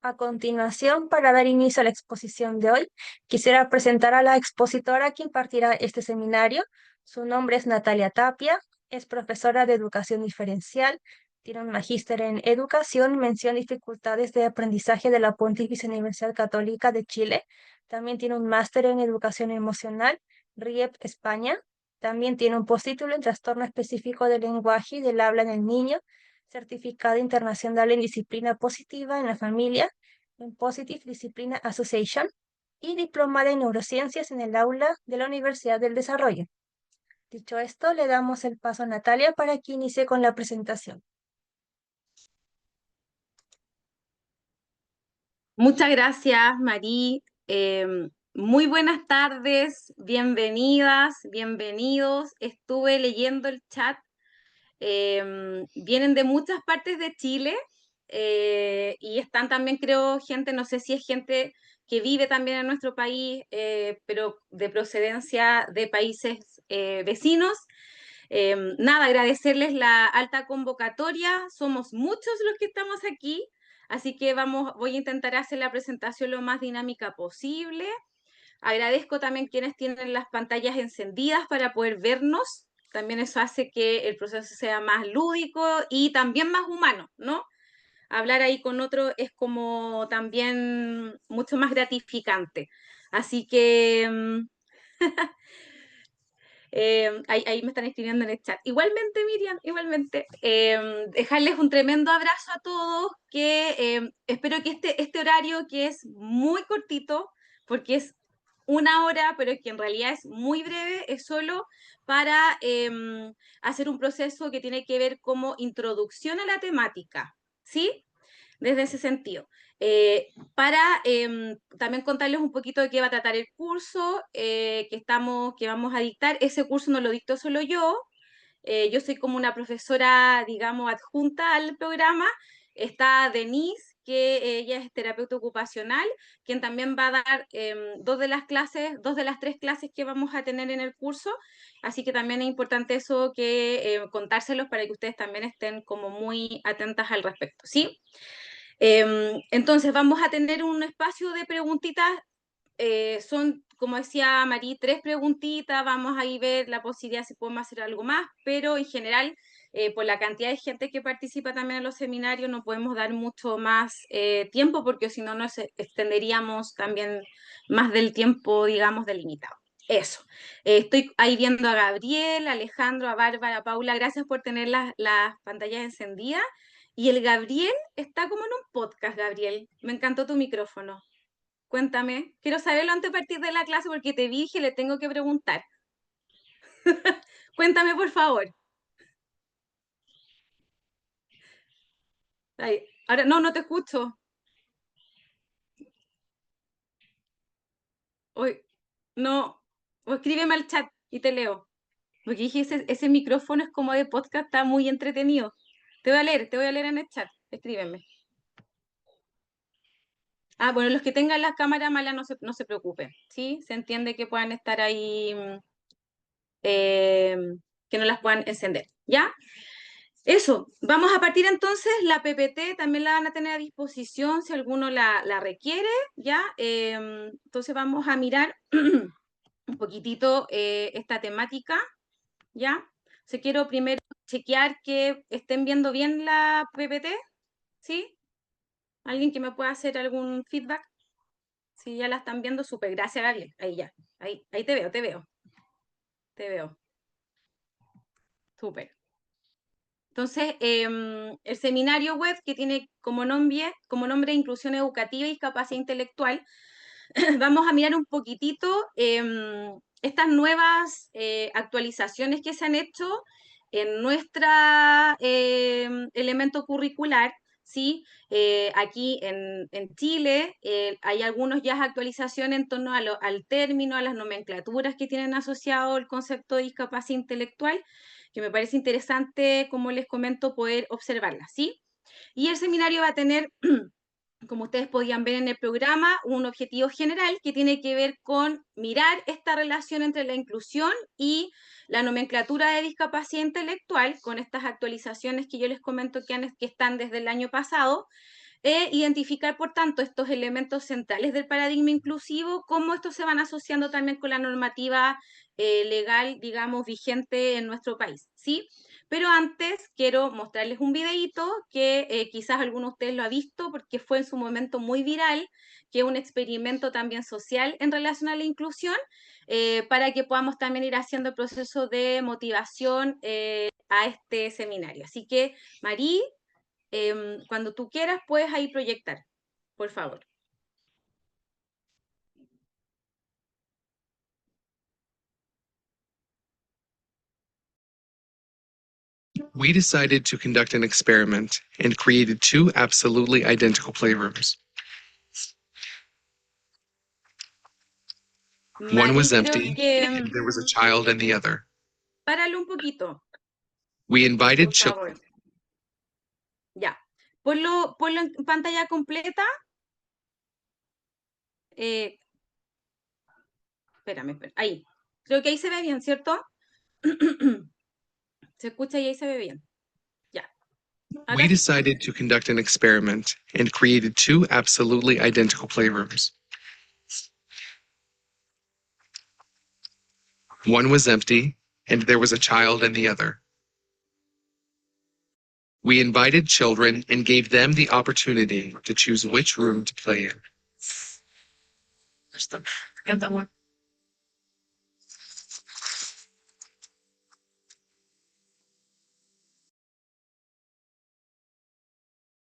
A continuación, para dar inicio a la exposición de hoy, quisiera presentar a la expositora que impartirá este seminario. Su nombre es Natalia Tapia, es profesora de educación diferencial, tiene un magíster en educación, mención dificultades de aprendizaje de la Pontificia Universidad Católica de Chile. También tiene un máster en educación emocional, RIEP España. También tiene un postítulo en trastorno específico del lenguaje y del habla en el niño, certificado internacional en disciplina positiva en la familia, en Positive Discipline Association, y diplomada en neurociencias en el aula de la Universidad del Desarrollo. Dicho esto, le damos el paso a Natalia para que inicie con la presentación. Muchas gracias, Marí. Muy buenas tardes, bienvenidas, bienvenidos. Estuve leyendo el chat. Vienen de muchas partes de Chile y están también, creo, gente, no sé si es gente que vive también en nuestro país, pero de procedencia de países vecinos. Nada, agradecerles la alta convocatoria. Somos muchos los que estamos aquí. Así que voy a intentar hacer la presentación lo más dinámica posible. Agradezco también quienes tienen las pantallas encendidas para poder vernos. También eso hace que el proceso sea más lúdico y también más humano, ¿no? Hablar ahí con otro es como también mucho más gratificante. Así que ahí me están escribiendo en el chat. Igualmente, Miriam, igualmente, dejarles un tremendo abrazo a todos, que espero que este horario, que es muy cortito, porque es una hora, pero que en realidad es muy breve, es solo para hacer un proceso que tiene que ver como introducción a la temática, ¿sí? Desde ese sentido. Para también contarles un poquito de qué va a tratar el curso que vamos a dictar. Ese curso no lo dicto solo yo. Yo soy como una profesora, digamos, adjunta al programa. Está Denise, que ella es terapeuta ocupacional, quien también va a dar dos de las tres clases que vamos a tener en el curso. Así que también es importante eso que contárselos para que ustedes también estén como muy atentas al respecto, ¿sí? Entonces vamos a tener un espacio de preguntitas, son, como decía Marí, tres preguntitas, vamos a ver la posibilidad si podemos hacer algo más, pero en general, por la cantidad de gente que participa también en los seminarios, no podemos dar mucho más tiempo, porque si no nos extenderíamos también más del tiempo, digamos, delimitado. Eso. Estoy ahí viendo a Gabriel, a Alejandro, a Bárbara, a Paula, gracias por tener las pantallas encendidas. Y el Gabriel está como en un podcast, Gabriel. Me encantó tu micrófono. Cuéntame. Quiero saberlo antes de partir de la clase porque te dije, le tengo que preguntar. Cuéntame, por favor. Ay, ahora, no, no te escucho. Hoy, no. O escríbeme al chat y te leo. Porque dije, ese micrófono es como de podcast, está muy entretenido. Te voy a leer en el chat. Escríbeme. Ah, bueno, los que tengan la cámara mala no se preocupen, ¿sí? Se entiende que puedan estar ahí, eh, que no las puedan encender, ¿ya? Eso, vamos a partir entonces, la PPT también la van a tener a disposición si alguno la requiere, ¿ya? Entonces vamos a mirar un poquitito esta temática, ¿ya? Se quiero primero chequear que estén viendo bien la PPT, ¿sí? ¿Alguien que me pueda hacer algún feedback? Si ya la están viendo, súper, gracias Gabriel, ahí ya, ahí te veo, súper. Entonces, el seminario web que tiene como nombre Inclusión Educativa y Capacidad Intelectual, vamos a mirar un poquitito estas nuevas actualizaciones que se han hecho en nuestro elemento curricular, ¿sí? Aquí en Chile hay algunos ya actualizaciones en torno al término, a las nomenclaturas que tienen asociado el concepto de discapacidad intelectual, que me parece interesante, como les comento, poder observarlas, ¿sí? Y el seminario va a tener como ustedes podían ver en el programa, un objetivo general que tiene que ver con mirar esta relación entre la inclusión y la nomenclatura de discapacidad intelectual, con estas actualizaciones que yo les comento que están desde el año pasado, e identificar, por tanto, estos elementos centrales del paradigma inclusivo, cómo estos se van asociando también con la normativa legal, digamos, vigente en nuestro país, ¿sí? Pero antes quiero mostrarles un videíto que quizás alguno de ustedes lo ha visto porque fue en su momento muy viral, que es un experimento también social en relación a la inclusión, para que podamos también ir haciendo el proceso de motivación a este seminario. Así que, Marí, cuando tú quieras, puedes ahí proyectar, por favor. We decided to conduct an experiment and created two absolutely identical playrooms. One was Marí, creo empty, que... and there was a child in the other. Páralo un poquito, We invited por children. favor. Ya. Ponlo en pantalla completa. Espérame. Ahí. Creo que ahí se ve bien, ¿cierto? Se escucha y ahí se ve bien. Ya. Ahora We sí. decided to conduct an experiment and created two absolutely identical playrooms. One was empty, and there was a child in the other. We invited children and gave them the opportunity to choose which room to play in.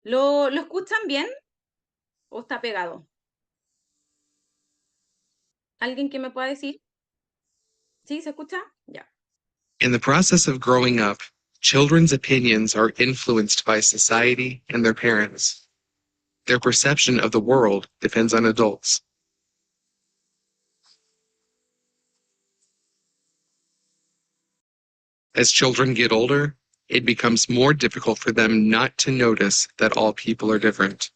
¿Lo escuchan bien o está pegado? ¿Alguien que me pueda decir? ¿Sí? ¿Se escucha? Ya. In the process of growing up, children's opinions are influenced by society and their parents. Their perception of the world depends on adults. As children get older, it becomes more difficult for them not to notice that all people are different.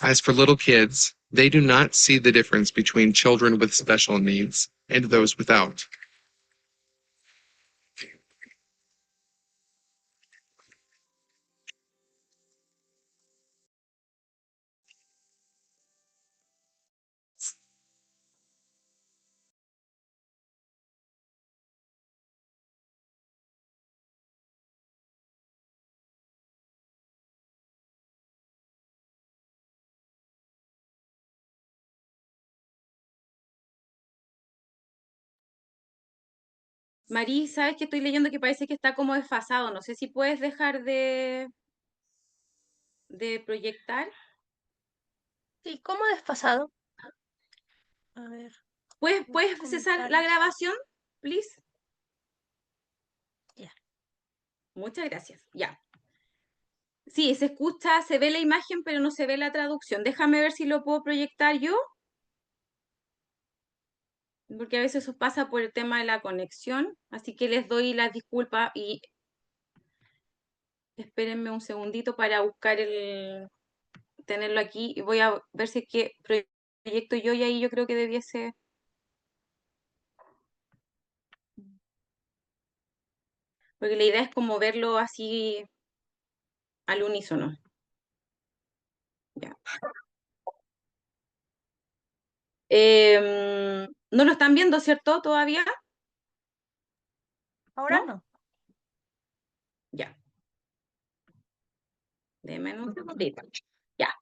As for little kids, they do not see the difference between children with special needs and those without. Marí, ¿sabes que estoy leyendo que parece que está como desfasado? No sé si puedes dejar de proyectar. Sí, ¿cómo desfasado? A ver, voy a ¿Puedes cesar la comentarles. grabación, please? Ya. Muchas gracias. Ya. Sí, se escucha, se ve la imagen, pero no se ve la traducción. Déjame ver si lo puedo proyectar yo, porque a veces eso pasa por el tema de la conexión. Así que les doy las disculpas y espérenme un segundito para buscar tenerlo aquí. Y voy a ver si es que proyecto yo y ahí yo creo que debiese... Porque la idea es como verlo así al unísono. Ya. No lo están viendo, ¿cierto? ¿Todavía? Ahora ¿No? no. Ya. Déjenme un segundito. Ya.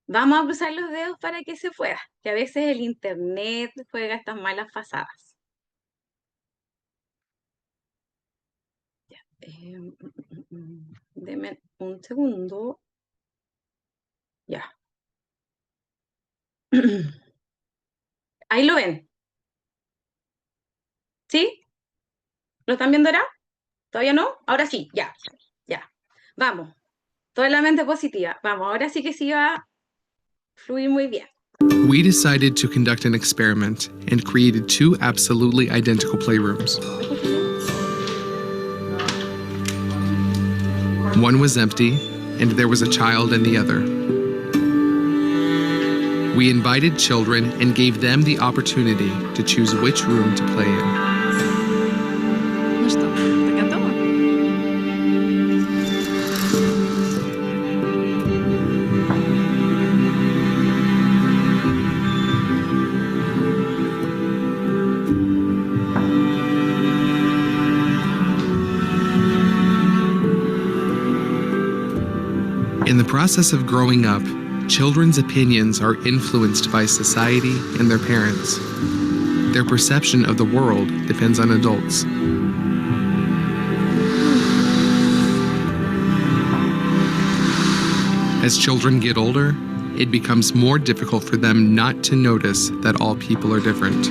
Vamos a cruzar los dedos para que se pueda, que a veces el internet juega estas malas pasadas. Ya. Denme un segundo. Ya. Ahí lo ven. ¿Sí? ¿Lo están viendo ahora? ¿Todavía no? Ahora sí, ya. Ya. Vamos. Toda la mente positiva. Vamos, ahora sí que sí va a fluir muy bien. We decided to conduct an experiment and created 2 absolutely identical playrooms. One was empty, and there was a child in the other. We invited children and gave them the opportunity to choose which room to play in. Ну что, ты готова? In the process of growing up, children's opinions are influenced by society and their parents. Their perception of the world depends on adults. As children get older, it becomes more difficult for them not to notice that all people are different.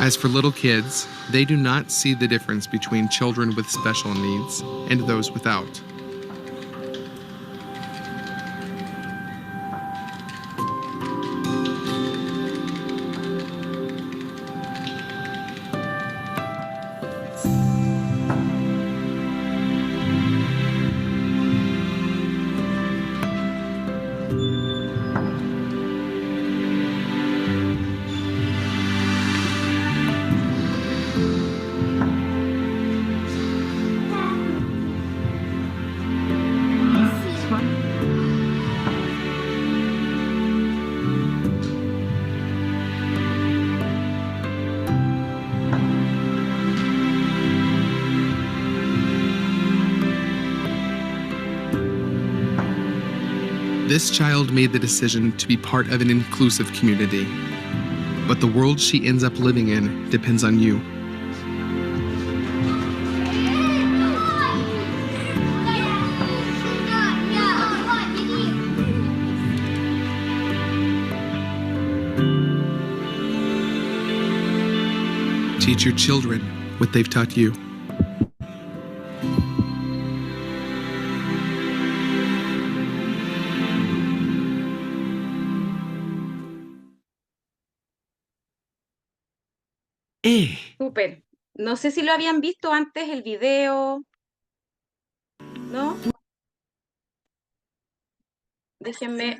As for little kids, they do not see the difference between children with special needs and those without. This child made the decision to be part of an inclusive community. But the world she ends up living in depends on you. Teach your children what they've taught you. Súper. No sé si lo habían visto antes el video, ¿no? Déjenme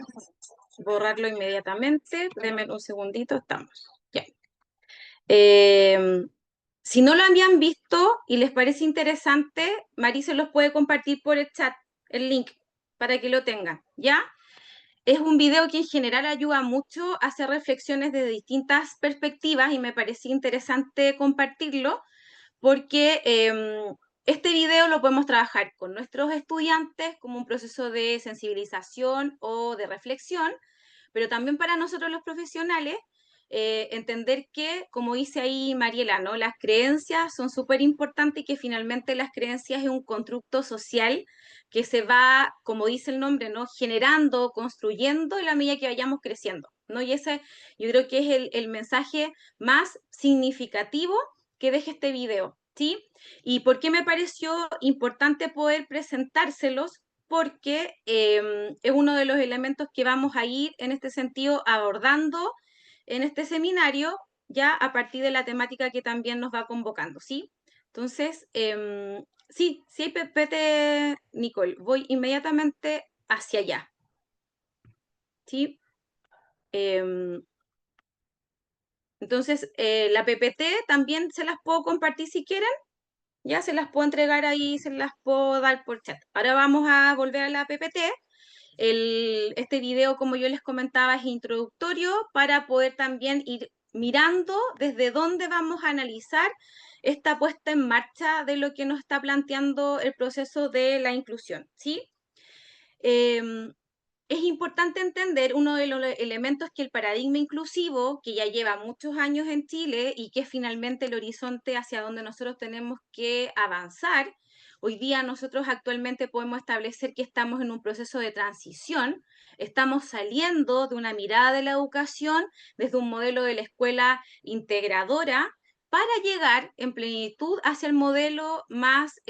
borrarlo inmediatamente. Denme un segundito, estamos. Ya. Si no lo habían visto y les parece interesante, Mari se los puede compartir por el chat, el link, para que lo tengan, ¿ya? Es un video que en general ayuda mucho a hacer reflexiones desde distintas perspectivas y me parecía interesante compartirlo porque este video lo podemos trabajar con nuestros estudiantes como un proceso de sensibilización o de reflexión, pero también para nosotros los profesionales, entender que, como dice ahí Mariela, ¿no? Las creencias son súper importantes y que finalmente las creencias es un constructo social que se va, como dice el nombre, ¿no? Generando, construyendo en la medida que vayamos creciendo, ¿no? Y ese yo creo que es el mensaje más significativo que deje este video, ¿sí? ¿Y por qué me pareció importante poder presentárselos? Porque es uno de los elementos que vamos a ir en este sentido abordando en este seminario, ya a partir de la temática que también nos va convocando, ¿sí? Entonces, sí, sí, PPT, Nicole, voy inmediatamente hacia allá, ¿sí? Entonces, la PPT también se las puedo compartir si quieren, ya se las puedo entregar ahí, se las puedo dar por chat. Ahora vamos a volver a la PPT. Este video, como yo les comentaba, es introductorio para poder también ir mirando desde dónde vamos a analizar esta puesta en marcha de lo que nos está planteando el proceso de la inclusión, ¿sí? es importante entender uno de los elementos que el paradigma inclusivo, que ya lleva muchos años en Chile y que es finalmente el horizonte hacia donde nosotros tenemos que avanzar. Hoy día nosotros actualmente podemos establecer que estamos en un proceso de transición, estamos saliendo de una mirada de la educación desde un modelo de la escuela integradora para llegar en plenitud hacia el modelo más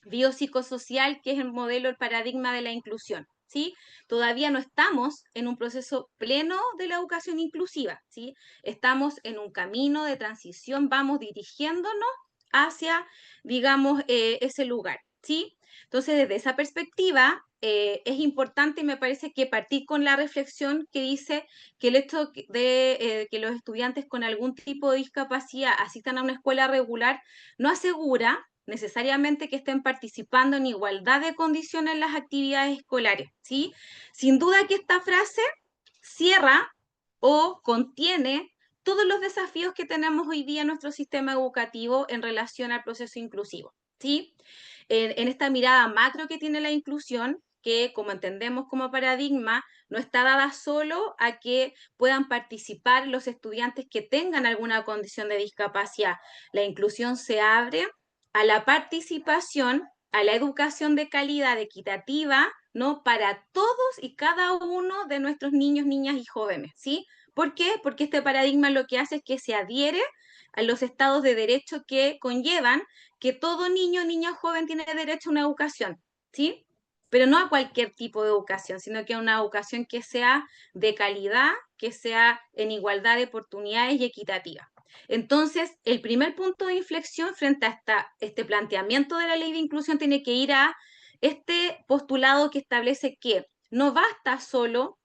biopsicosocial, que es el modelo, el paradigma de la inclusión, ¿sí? Todavía no estamos en un proceso pleno de la educación inclusiva, ¿sí? Estamos en un camino de transición, vamos dirigiéndonos hacia, digamos, ese lugar, ¿sí? Entonces, desde esa perspectiva, es importante y me parece que partir con la reflexión que dice que el hecho de que los estudiantes con algún tipo de discapacidad asistan a una escuela regular no asegura necesariamente que estén participando en igualdad de condiciones en las actividades escolares, ¿sí? Sin duda que esta frase cierra o contiene todos los desafíos que tenemos hoy día en nuestro sistema educativo en relación al proceso inclusivo, ¿sí? En esta mirada macro que tiene la inclusión, que como entendemos como paradigma, no está dada solo a que puedan participar los estudiantes que tengan alguna condición de discapacidad. La inclusión se abre a la participación, a la educación de calidad equitativa, ¿no? Para todos y cada uno de nuestros niños, niñas y jóvenes, ¿sí? ¿Por qué? Porque este paradigma lo que hace es que se adhiere a los estados de derecho que conllevan que todo niño, niña, joven tiene derecho a una educación, ¿sí? Pero no a cualquier tipo de educación, sino que a una educación que sea de calidad, que sea en igualdad de oportunidades y equitativa. Entonces, el primer punto de inflexión frente a este planteamiento de la ley de inclusión tiene que ir a este postulado que establece que no basta solo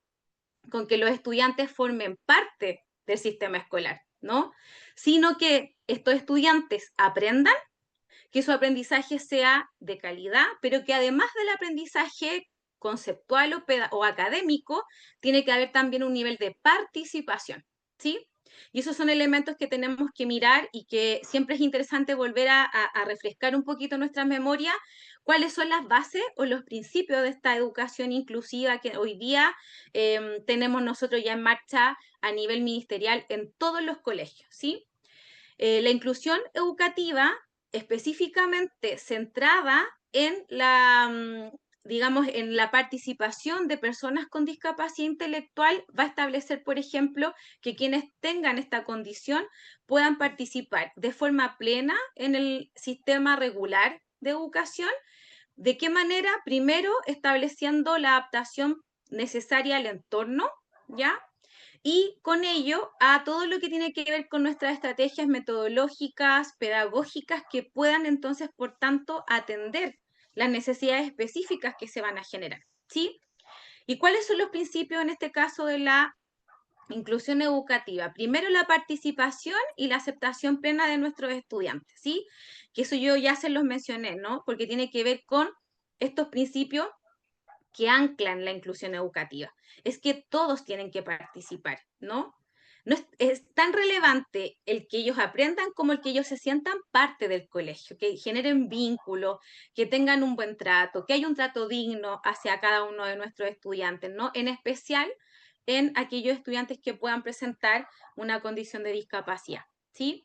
con que los estudiantes formen parte del sistema escolar, ¿no? Sino que estos estudiantes aprendan, que su aprendizaje sea de calidad, pero que además del aprendizaje conceptual o académico, tiene que haber también un nivel de participación, ¿sí? Y esos son elementos que tenemos que mirar y que siempre es interesante volver a refrescar un poquito nuestra memoria, cuáles son las bases o los principios de esta educación inclusiva que hoy día tenemos nosotros ya en marcha a nivel ministerial en todos los colegios, ¿sí? La inclusión educativa específicamente centrada en digamos, en la participación de personas con discapacidad intelectual, va a establecer, por ejemplo, que quienes tengan esta condición puedan participar de forma plena en el sistema regular de educación. ¿De qué manera? Primero, estableciendo la adaptación necesaria al entorno, ¿ya? Y con ello a todo lo que tiene que ver con nuestras estrategias metodológicas, pedagógicas, que puedan entonces, por tanto, atender las necesidades específicas que se van a generar, ¿sí? ¿Y cuáles son los principios en este caso de la inclusión educativa? Primero, la participación y la aceptación plena de nuestros estudiantes, ¿sí? Que eso yo ya se los mencioné, ¿no? Porque tiene que ver con estos principios que anclan la inclusión educativa. Es que todos tienen que participar, ¿no? No es tan relevante el que ellos aprendan como el que ellos se sientan parte del colegio, que generen vínculos, que tengan un buen trato, que haya un trato digno hacia cada uno de nuestros estudiantes, ¿no? En especial en aquellos estudiantes que puedan presentar una condición de discapacidad, ¿sí?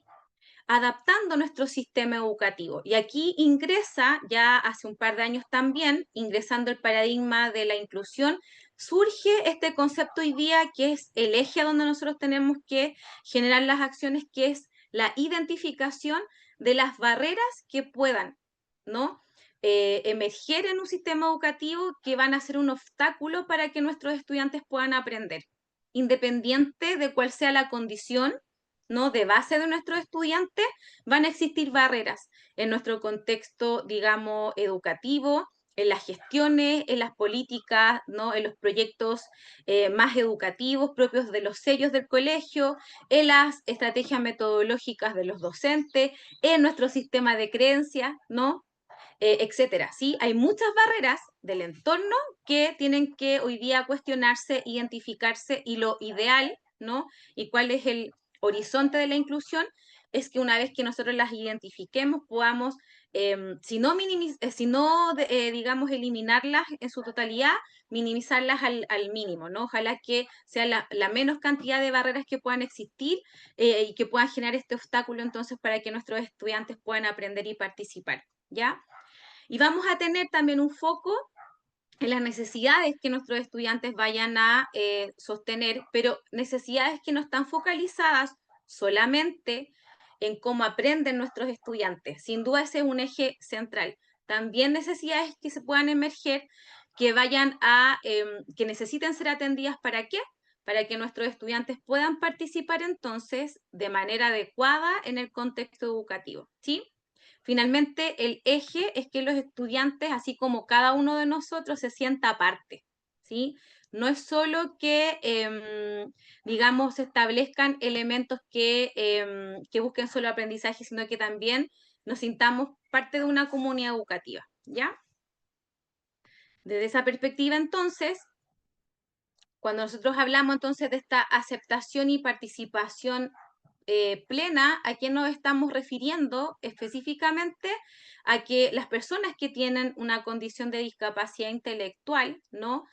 Adaptando nuestro sistema educativo. Y aquí ingresa, ya hace un par de años también, ingresando el paradigma de la inclusión, surge este concepto hoy día que es el eje a donde nosotros tenemos que generar las acciones, que es la identificación de las barreras que puedan, ¿no? Emerger en un sistema educativo que van a ser un obstáculo para que nuestros estudiantes puedan aprender, independiente de cuál sea la condición, ¿no? De base de nuestros estudiantes, van a existir barreras en nuestro contexto, digamos, educativo, en las gestiones, en las políticas, ¿no? En los proyectos más educativos propios de los sellos del colegio, en las estrategias metodológicas de los docentes, en nuestro sistema de creencias, ¿no? Etcétera, ¿sí? Hay muchas barreras del entorno que tienen que hoy día cuestionarse, identificarse, y lo ideal, ¿no? Y cuál es el horizonte de la inclusión, es que una vez que nosotros las identifiquemos, podamos, si no, digamos, eliminarlas en su totalidad, minimizarlas al mínimo, ¿no? Ojalá que sea la menos cantidad de barreras que puedan existir y que puedan generar este obstáculo entonces para que nuestros estudiantes puedan aprender y participar, ¿ya? Y vamos a tener también un foco en las necesidades que nuestros estudiantes vayan a sostener, pero necesidades que no están focalizadas solamente en cómo aprenden nuestros estudiantes. Sin duda ese es un eje central. También necesidades que se puedan emerger que vayan a, que necesiten ser atendidas, ¿para qué? Para que nuestros estudiantes puedan participar entonces de manera adecuada en el contexto educativo, ¿sí? Finalmente, el eje es que los estudiantes, así como cada uno de nosotros, se sienta aparte, ¿sí? No es solo que, digamos, se establezcan elementos que busquen solo aprendizaje, sino que también nos sintamos parte de una comunidad educativa, ¿ya? Desde esa perspectiva, entonces, cuando nosotros hablamos entonces de esta aceptación y participación plena, ¿a qué nos estamos refiriendo específicamente? A que las personas que tienen una condición de discapacidad intelectual, ¿no?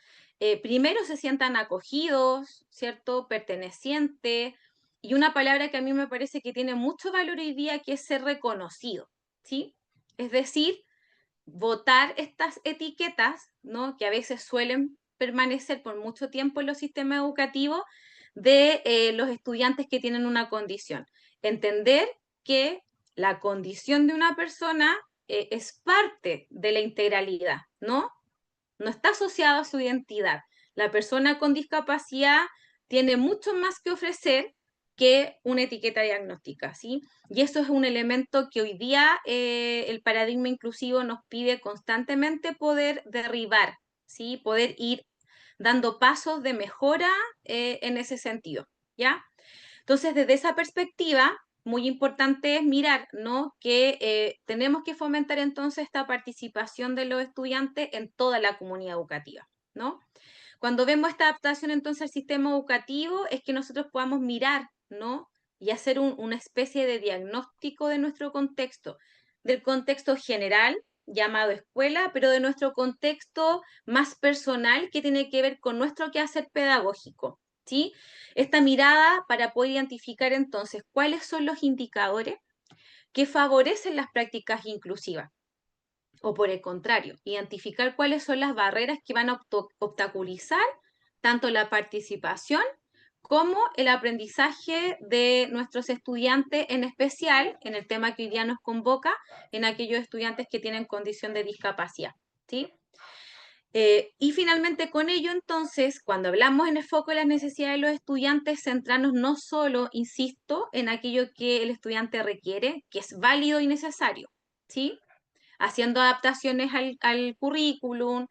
Primero se sientan acogidos, ¿cierto? Pertenecientes, y una palabra que a mí me parece que tiene mucho valor hoy día, que es ser reconocido, ¿sí? Es decir, votar estas etiquetas, ¿no? Que a veces suelen permanecer por mucho tiempo en los sistemas educativos de los estudiantes que tienen una condición. Entender que la condición de una persona es parte de la integralidad, ¿no? No está asociado a su identidad. La persona con discapacidad tiene mucho más que ofrecer que una etiqueta diagnóstica, ¿sí? Y eso es un elemento que hoy día el paradigma inclusivo nos pide constantemente poder derribar, ¿sí? Poder ir dando pasos de mejora en ese sentido, ¿ya? Entonces, desde esa perspectiva, muy importante es mirar, ¿no? Que tenemos que fomentar entonces esta participación de los estudiantes en toda la comunidad educativa, ¿no? Cuando vemos esta adaptación entonces al sistema educativo, es que nosotros podamos mirar, ¿no? Y hacer una especie de diagnóstico de nuestro contexto, del contexto general, llamado escuela, pero de nuestro contexto más personal que tiene que ver con nuestro quehacer pedagógico, ¿sí? Esta mirada para poder identificar entonces cuáles son los indicadores que favorecen las prácticas inclusivas. O por el contrario, identificar cuáles son las barreras que van a obstaculizar tanto la participación como el aprendizaje de nuestros estudiantes, en especial en el tema que hoy día nos convoca, en aquellos estudiantes que tienen condición de discapacidad, ¿sí? Y finalmente con ello, entonces, cuando hablamos en el foco de las necesidades de los estudiantes, centrarnos no solo, insisto, en aquello que el estudiante requiere, que es válido y necesario, ¿sí? Haciendo adaptaciones al currículum,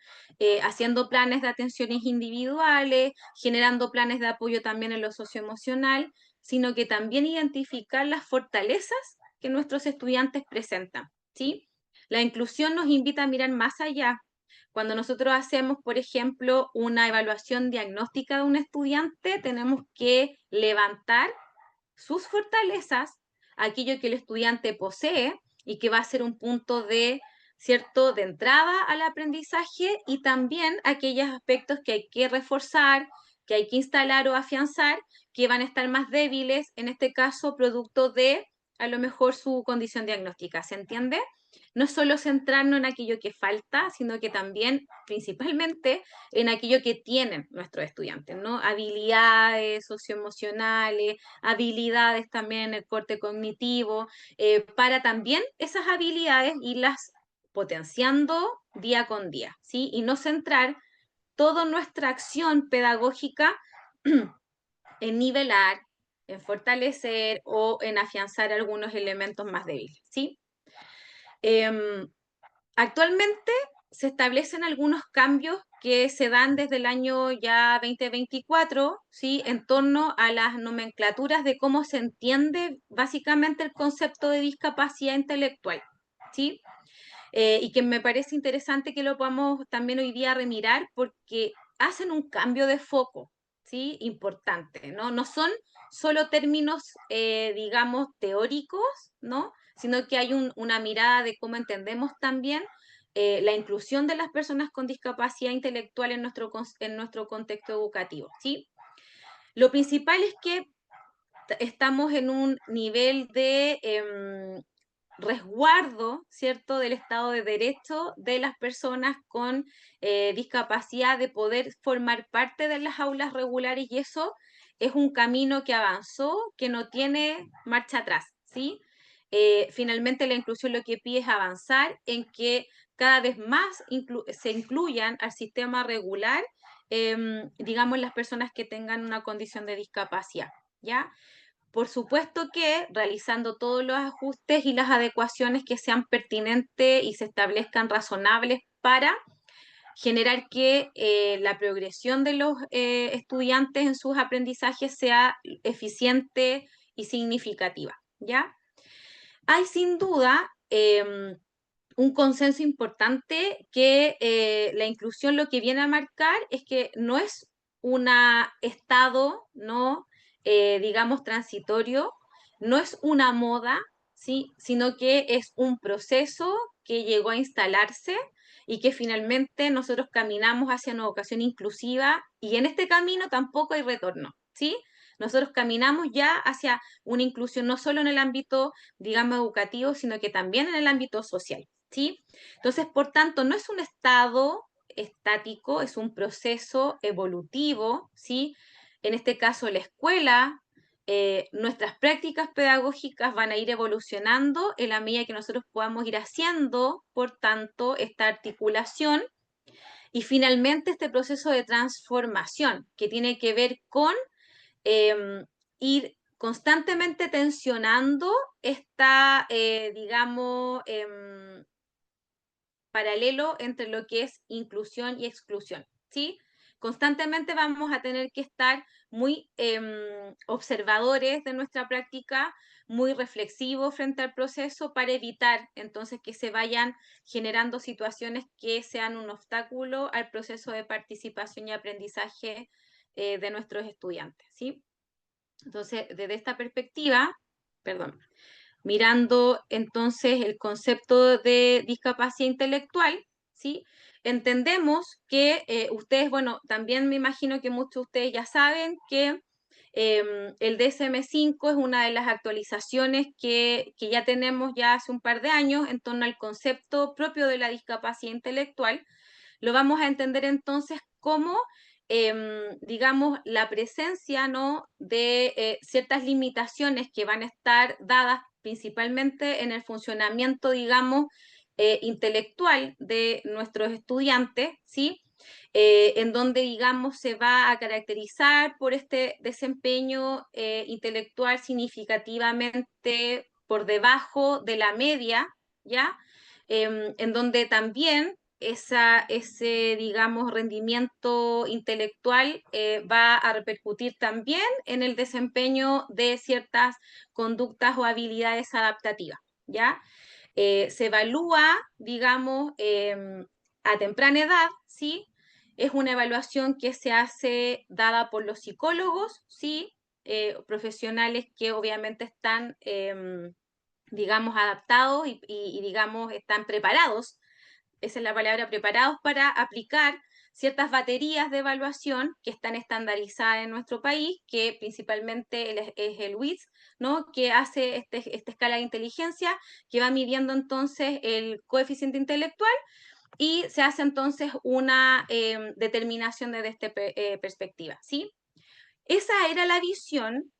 haciendo planes de atenciones individuales, generando planes de apoyo también en lo socioemocional, sino que también identificar las fortalezas que nuestros estudiantes presentan, ¿sí? La inclusión nos invita a mirar más allá. Cuando nosotros hacemos, por ejemplo, una evaluación diagnóstica de un estudiante, tenemos que levantar sus fortalezas, aquello que el estudiante posee y que va a ser un punto de, ¿cierto?, de entrada al aprendizaje, y también aquellos aspectos que hay que reforzar, que hay que instalar o afianzar, que van a estar más débiles, en este caso, producto de, a lo mejor, su condición diagnóstica. ¿Se entiende? No solo centrarnos en aquello que falta, sino que también, principalmente, en aquello que tienen nuestros estudiantes, ¿no? Habilidades socioemocionales, habilidades también en el corte cognitivo, para también esas habilidades irlas potenciando día con día, ¿sí? Y no centrar toda nuestra acción pedagógica en nivelar, en fortalecer o en afianzar algunos elementos más débiles, ¿sí? Actualmente se establecen algunos cambios que se dan desde el año ya 2024, ¿sí? En torno a las nomenclaturas de cómo se entiende básicamente el concepto de discapacidad intelectual, ¿sí? Y que me parece interesante que lo podamos también hoy día remirar porque hacen un cambio de foco, ¿sí? Importante, ¿no? No son solo términos, digamos, teóricos, ¿no? Sino que hay una mirada de cómo entendemos también la inclusión de las personas con discapacidad intelectual en nuestro contexto educativo, ¿sí? Lo principal es que estamos en un nivel de resguardo, ¿cierto?, del Estado de Derecho de las personas con discapacidad de poder formar parte de las aulas regulares, y eso es un camino que avanzó, que no tiene marcha atrás, ¿sí? Finalmente la inclusión lo que pide es avanzar en que cada vez más se incluyan al sistema regular, digamos, las personas que tengan una condición de discapacidad, ¿ya? Por supuesto que realizando todos los ajustes y las adecuaciones que sean pertinentes y se establezcan razonables para generar que la progresión de los estudiantes en sus aprendizajes sea eficiente y significativa, ¿ya? Hay sin duda un consenso importante que la inclusión lo que viene a marcar es que no es un estado, ¿no? Digamos, transitorio, no es una moda, ¿sí? Sino que es un proceso que llegó a instalarse y que finalmente nosotros caminamos hacia una educación inclusiva, y en este camino tampoco hay retorno, ¿sí? Nosotros caminamos ya hacia una inclusión no solo en el ámbito, digamos, educativo, sino que también en el ámbito social, ¿sí? Entonces, por tanto, no es un estado estático, es un proceso evolutivo, ¿sí? En este caso, la escuela, nuestras prácticas pedagógicas van a ir evolucionando en la medida que nosotros podamos ir haciendo, por tanto, esta articulación y finalmente este proceso de transformación que tiene que ver con ir constantemente tensionando esta, digamos, paralelo entre lo que es inclusión y exclusión, ¿sí? Constantemente vamos a tener que estar muy observadores de nuestra práctica, muy reflexivos frente al proceso para evitar entonces que se vayan generando situaciones que sean un obstáculo al proceso de participación y aprendizaje de nuestros estudiantes, ¿sí? Entonces, desde esta perspectiva, perdón, mirando entonces el concepto de discapacidad intelectual, ¿sí? Entendemos que ustedes, bueno, también me imagino que muchos de ustedes ya saben que el DSM-5 es una de las actualizaciones que ya tenemos ya hace un par de años en torno al concepto propio de la discapacidad intelectual. Lo vamos a entender entonces como, digamos, la presencia, ¿no?, de ciertas limitaciones que van a estar dadas principalmente en el funcionamiento, digamos, intelectual de nuestros estudiantes, ¿sí? En donde, digamos, se va a caracterizar por este desempeño intelectual significativamente por debajo de la media, ¿ya? En donde también ese, digamos, rendimiento intelectual va a repercutir también en el desempeño de ciertas conductas o habilidades adaptativas, ¿ya? Se evalúa, digamos, a temprana edad, ¿sí? Es una evaluación que se hace dada por los psicólogos, ¿sí? Profesionales que obviamente están, digamos, adaptados y, digamos, están preparados, esa es la palabra, preparados para aplicar ciertas baterías de evaluación que están estandarizadas en nuestro país, que principalmente es el WIS, ¿no?, que hace esta escala de inteligencia, que va midiendo entonces el coeficiente intelectual y se hace entonces una determinación desde esta perspectiva, ¿sí? Esa era la visión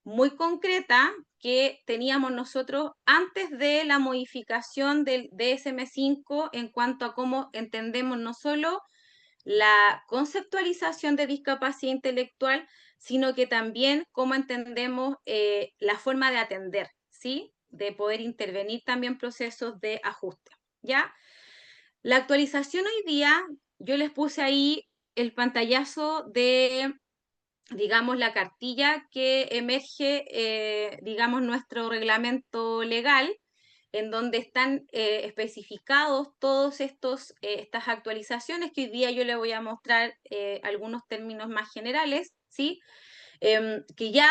muy concreta que teníamos nosotros antes de la modificación del DSM-5 en cuanto a cómo entendemos no solo la conceptualización de discapacidad intelectual, sino que también cómo entendemos la forma de atender, ¿sí? De poder intervenir también procesos de ajuste, ¿ya? La actualización hoy día, yo les puse ahí el pantallazo de, digamos, la cartilla que emerge, digamos, nuestro reglamento legal, en donde están especificados todos estas actualizaciones, que hoy día yo les voy a mostrar algunos términos más generales, ¿sí? Que ya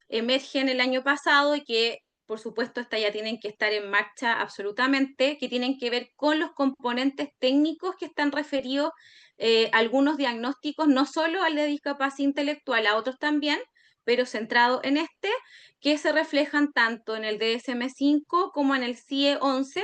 emergen el año pasado y que, por supuesto, estas ya tienen que estar en marcha absolutamente, que tienen que ver con los componentes técnicos que están referidos a algunos diagnósticos, no solo al de discapacidad intelectual, a otros también, pero centrado en este, que se reflejan tanto en el DSM-5 como en el CIE-11,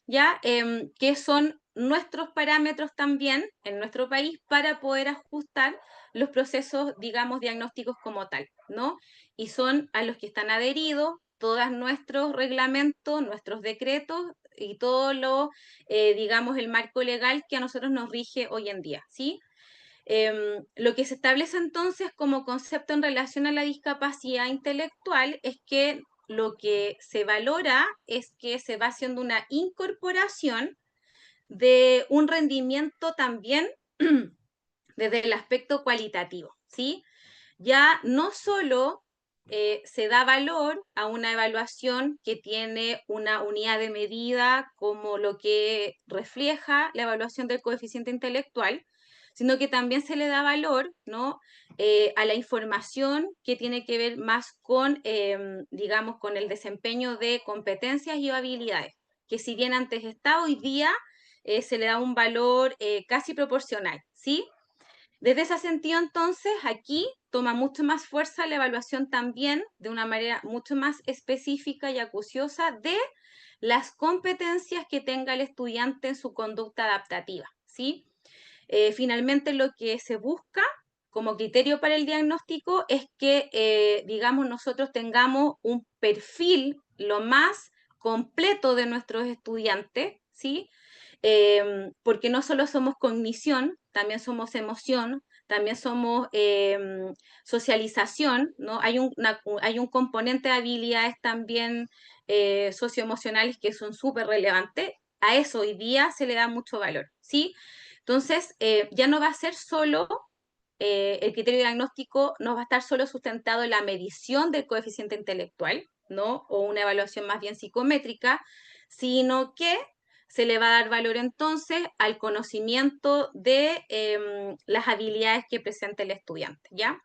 ¿ya? Que son nuestros parámetros también en nuestro país para poder ajustar los procesos, digamos, diagnósticos como tal, ¿no? Y son a los que están adheridos todos nuestros reglamentos, nuestros decretos y todo lo, digamos, el marco legal que a nosotros nos rige hoy en día, ¿sí? Lo que se establece entonces como concepto en relación a la discapacidad intelectual es que lo que se valora es que se va haciendo una incorporación de un rendimiento también desde el aspecto cualitativo, ¿sí? Ya no solo se da valor a una evaluación que tiene una unidad de medida como lo que refleja la evaluación del coeficiente intelectual, sino que también se le da valor, ¿no? A la información que tiene que ver más con, digamos, con el desempeño de competencias y habilidades, que si bien antes está, hoy día se le da un valor casi proporcional, ¿sí? Desde ese sentido, entonces, aquí toma mucho más fuerza la evaluación también de una manera mucho más específica y acuciosa de las competencias que tenga el estudiante en su conducta adaptativa, ¿sí? Finalmente, lo que se busca como criterio para el diagnóstico es que, digamos, nosotros tengamos un perfil lo más completo de nuestros estudiantes, ¿sí? Porque no solo somos cognición, también somos emoción, también somos socialización, ¿no? Hay un componente de habilidades también socioemocionales que son súper relevantes. A eso hoy día se le da mucho valor, ¿sí? Entonces, ya no va a ser solo, el criterio diagnóstico no va a estar solo sustentado en la medición del coeficiente intelectual, ¿no? O una evaluación más bien psicométrica, sino que se le va a dar valor entonces al conocimiento de las habilidades que presenta el estudiante, ¿ya?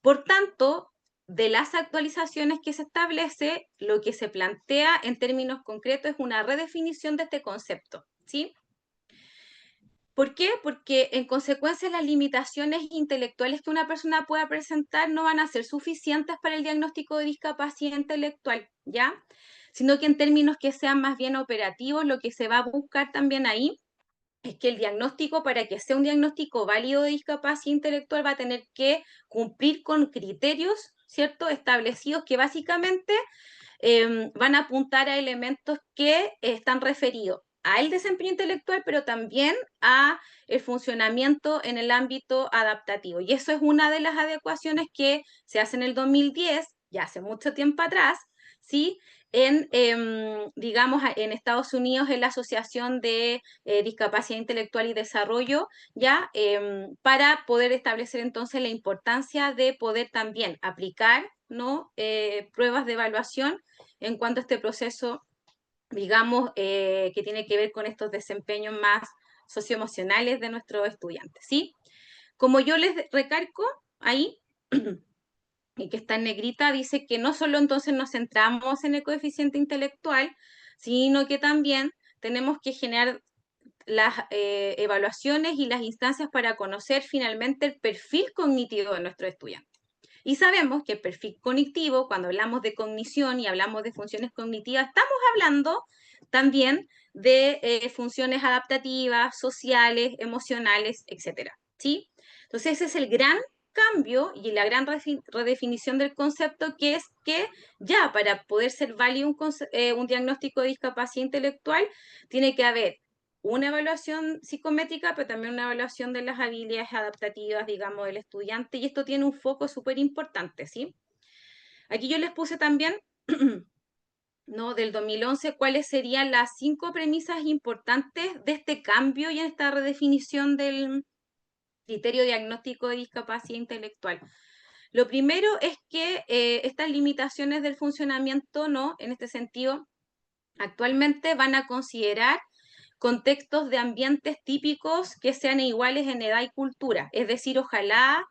Por tanto, de las actualizaciones que se establece, lo que se plantea en términos concretos es una redefinición de este concepto, ¿sí? ¿Por qué? Porque en consecuencia las limitaciones intelectuales que una persona pueda presentar no van a ser suficientes para el diagnóstico de discapacidad intelectual, ¿ya? Sino que en términos que sean más bien operativos, lo que se va a buscar también ahí es que el diagnóstico, para que sea un diagnóstico válido de discapacidad intelectual, va a tener que cumplir con criterios, ¿cierto?, establecidos que básicamente van a apuntar a elementos que están referidos al desempeño intelectual, pero también a el funcionamiento en el ámbito adaptativo. Y eso es una de las adecuaciones que se hace en el 2010, ya hace mucho tiempo atrás, ¿sí? En, digamos, en Estados Unidos, en la Asociación de Discapacidad Intelectual y Desarrollo, ya, para poder establecer entonces la importancia de poder también aplicar, ¿no? Pruebas de evaluación en cuanto a este proceso, digamos, que tiene que ver con estos desempeños más socioemocionales de nuestros estudiantes, ¿sí? Como yo les recalco ahí, y que está en negrita, dice que no solo entonces nos centramos en el coeficiente intelectual, sino que también tenemos que generar las evaluaciones y las instancias para conocer finalmente el perfil cognitivo de nuestros estudiantes. Y sabemos que el perfil cognitivo, cuando hablamos de cognición y hablamos de funciones cognitivas, estamos hablando también de funciones adaptativas, sociales, emocionales, etcétera, ¿sí? Entonces ese es el gran cambio y la gran redefinición del concepto, que es que ya para poder ser válido un diagnóstico de discapacidad intelectual tiene que haber una evaluación psicométrica, pero también una evaluación de las habilidades adaptativas, digamos, del estudiante, y esto tiene un foco súper importante, ¿sí? Aquí yo les puse también, ¿no?, del 2011, cuáles serían las 5 premisas importantes de este cambio y en esta redefinición del criterio diagnóstico de discapacidad intelectual. Lo primero es que estas limitaciones del funcionamiento, ¿no?, en este sentido, actualmente van a considerar contextos de ambientes típicos que sean iguales en edad y cultura. Es decir, ojalá,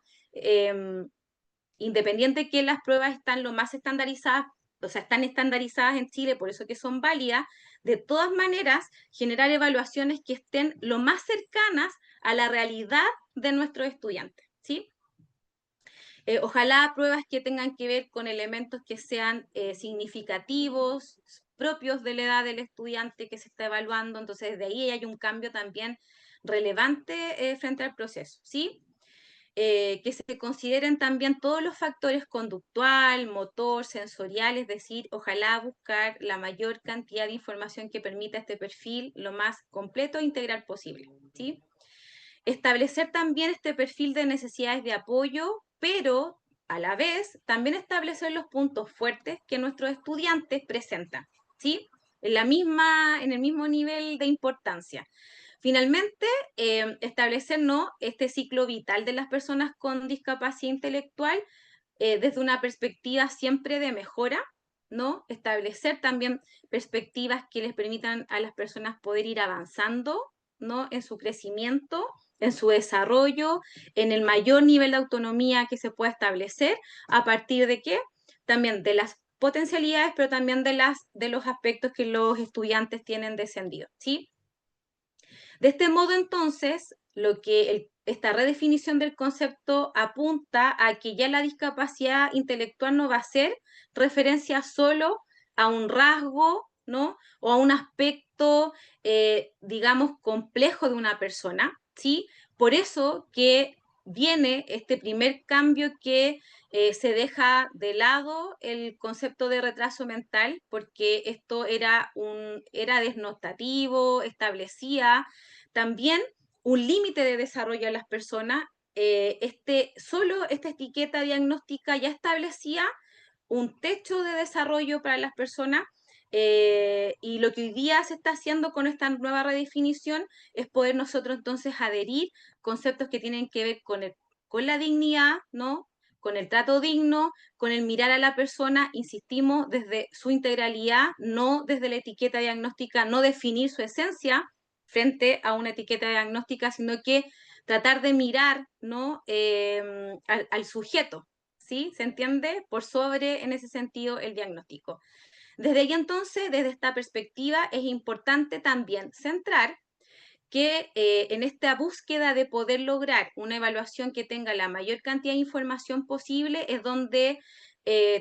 independiente que las pruebas están lo más estandarizadas, o sea, están estandarizadas en Chile, por eso que son válidas, de todas maneras, generar evaluaciones que estén lo más cercanas a la realidad de nuestros estudiantes, ¿sí? Ojalá pruebas que tengan que ver con elementos que sean significativos, propios de la edad del estudiante que se está evaluando, entonces de ahí hay un cambio también relevante frente al proceso, ¿sí? Que se consideren también todos los factores conductual, motor, sensorial, es decir, ojalá buscar la mayor cantidad de información que permita este perfil lo más completo e integral posible, ¿sí? Establecer también este perfil de necesidades de apoyo, pero a la vez también establecer los puntos fuertes que nuestros estudiantes presentan, ¿sí? En el mismo nivel de importancia. Finalmente, establecer, ¿no?, este ciclo vital de las personas con discapacidad intelectual desde una perspectiva siempre de mejora, ¿no? Establecer también perspectivas que les permitan a las personas poder ir avanzando, ¿no?, en su crecimiento, en su desarrollo, en el mayor nivel de autonomía que se pueda establecer, a partir de qué? También de las potencialidades, pero también de los aspectos que los estudiantes tienen descendido, ¿sí? De este modo, entonces, esta redefinición del concepto apunta a que ya la discapacidad intelectual no va a ser referencia solo a un rasgo, ¿no?, o a un aspecto, digamos, complejo de una persona, ¿sí? Por eso que viene este primer cambio que se deja de lado el concepto de retraso mental, porque esto era desnotativo, establecía también un límite de desarrollo a las personas. Solo esta etiqueta diagnóstica ya establecía un techo de desarrollo para las personas, y lo que hoy día se está haciendo con esta nueva redefinición es poder nosotros entonces adherir conceptos que tienen que ver con la dignidad, ¿no?, con el trato digno, con el mirar a la persona, insistimos, desde su integralidad, no desde la etiqueta diagnóstica, no definir su esencia frente a una etiqueta diagnóstica, sino que tratar de mirar, ¿no?, al sujeto, ¿sí? ¿Se entiende? Por sobre, en ese sentido, el diagnóstico. Desde ahí entonces, desde esta perspectiva, es importante también centrar que en esta búsqueda de poder lograr una evaluación que tenga la mayor cantidad de información posible es donde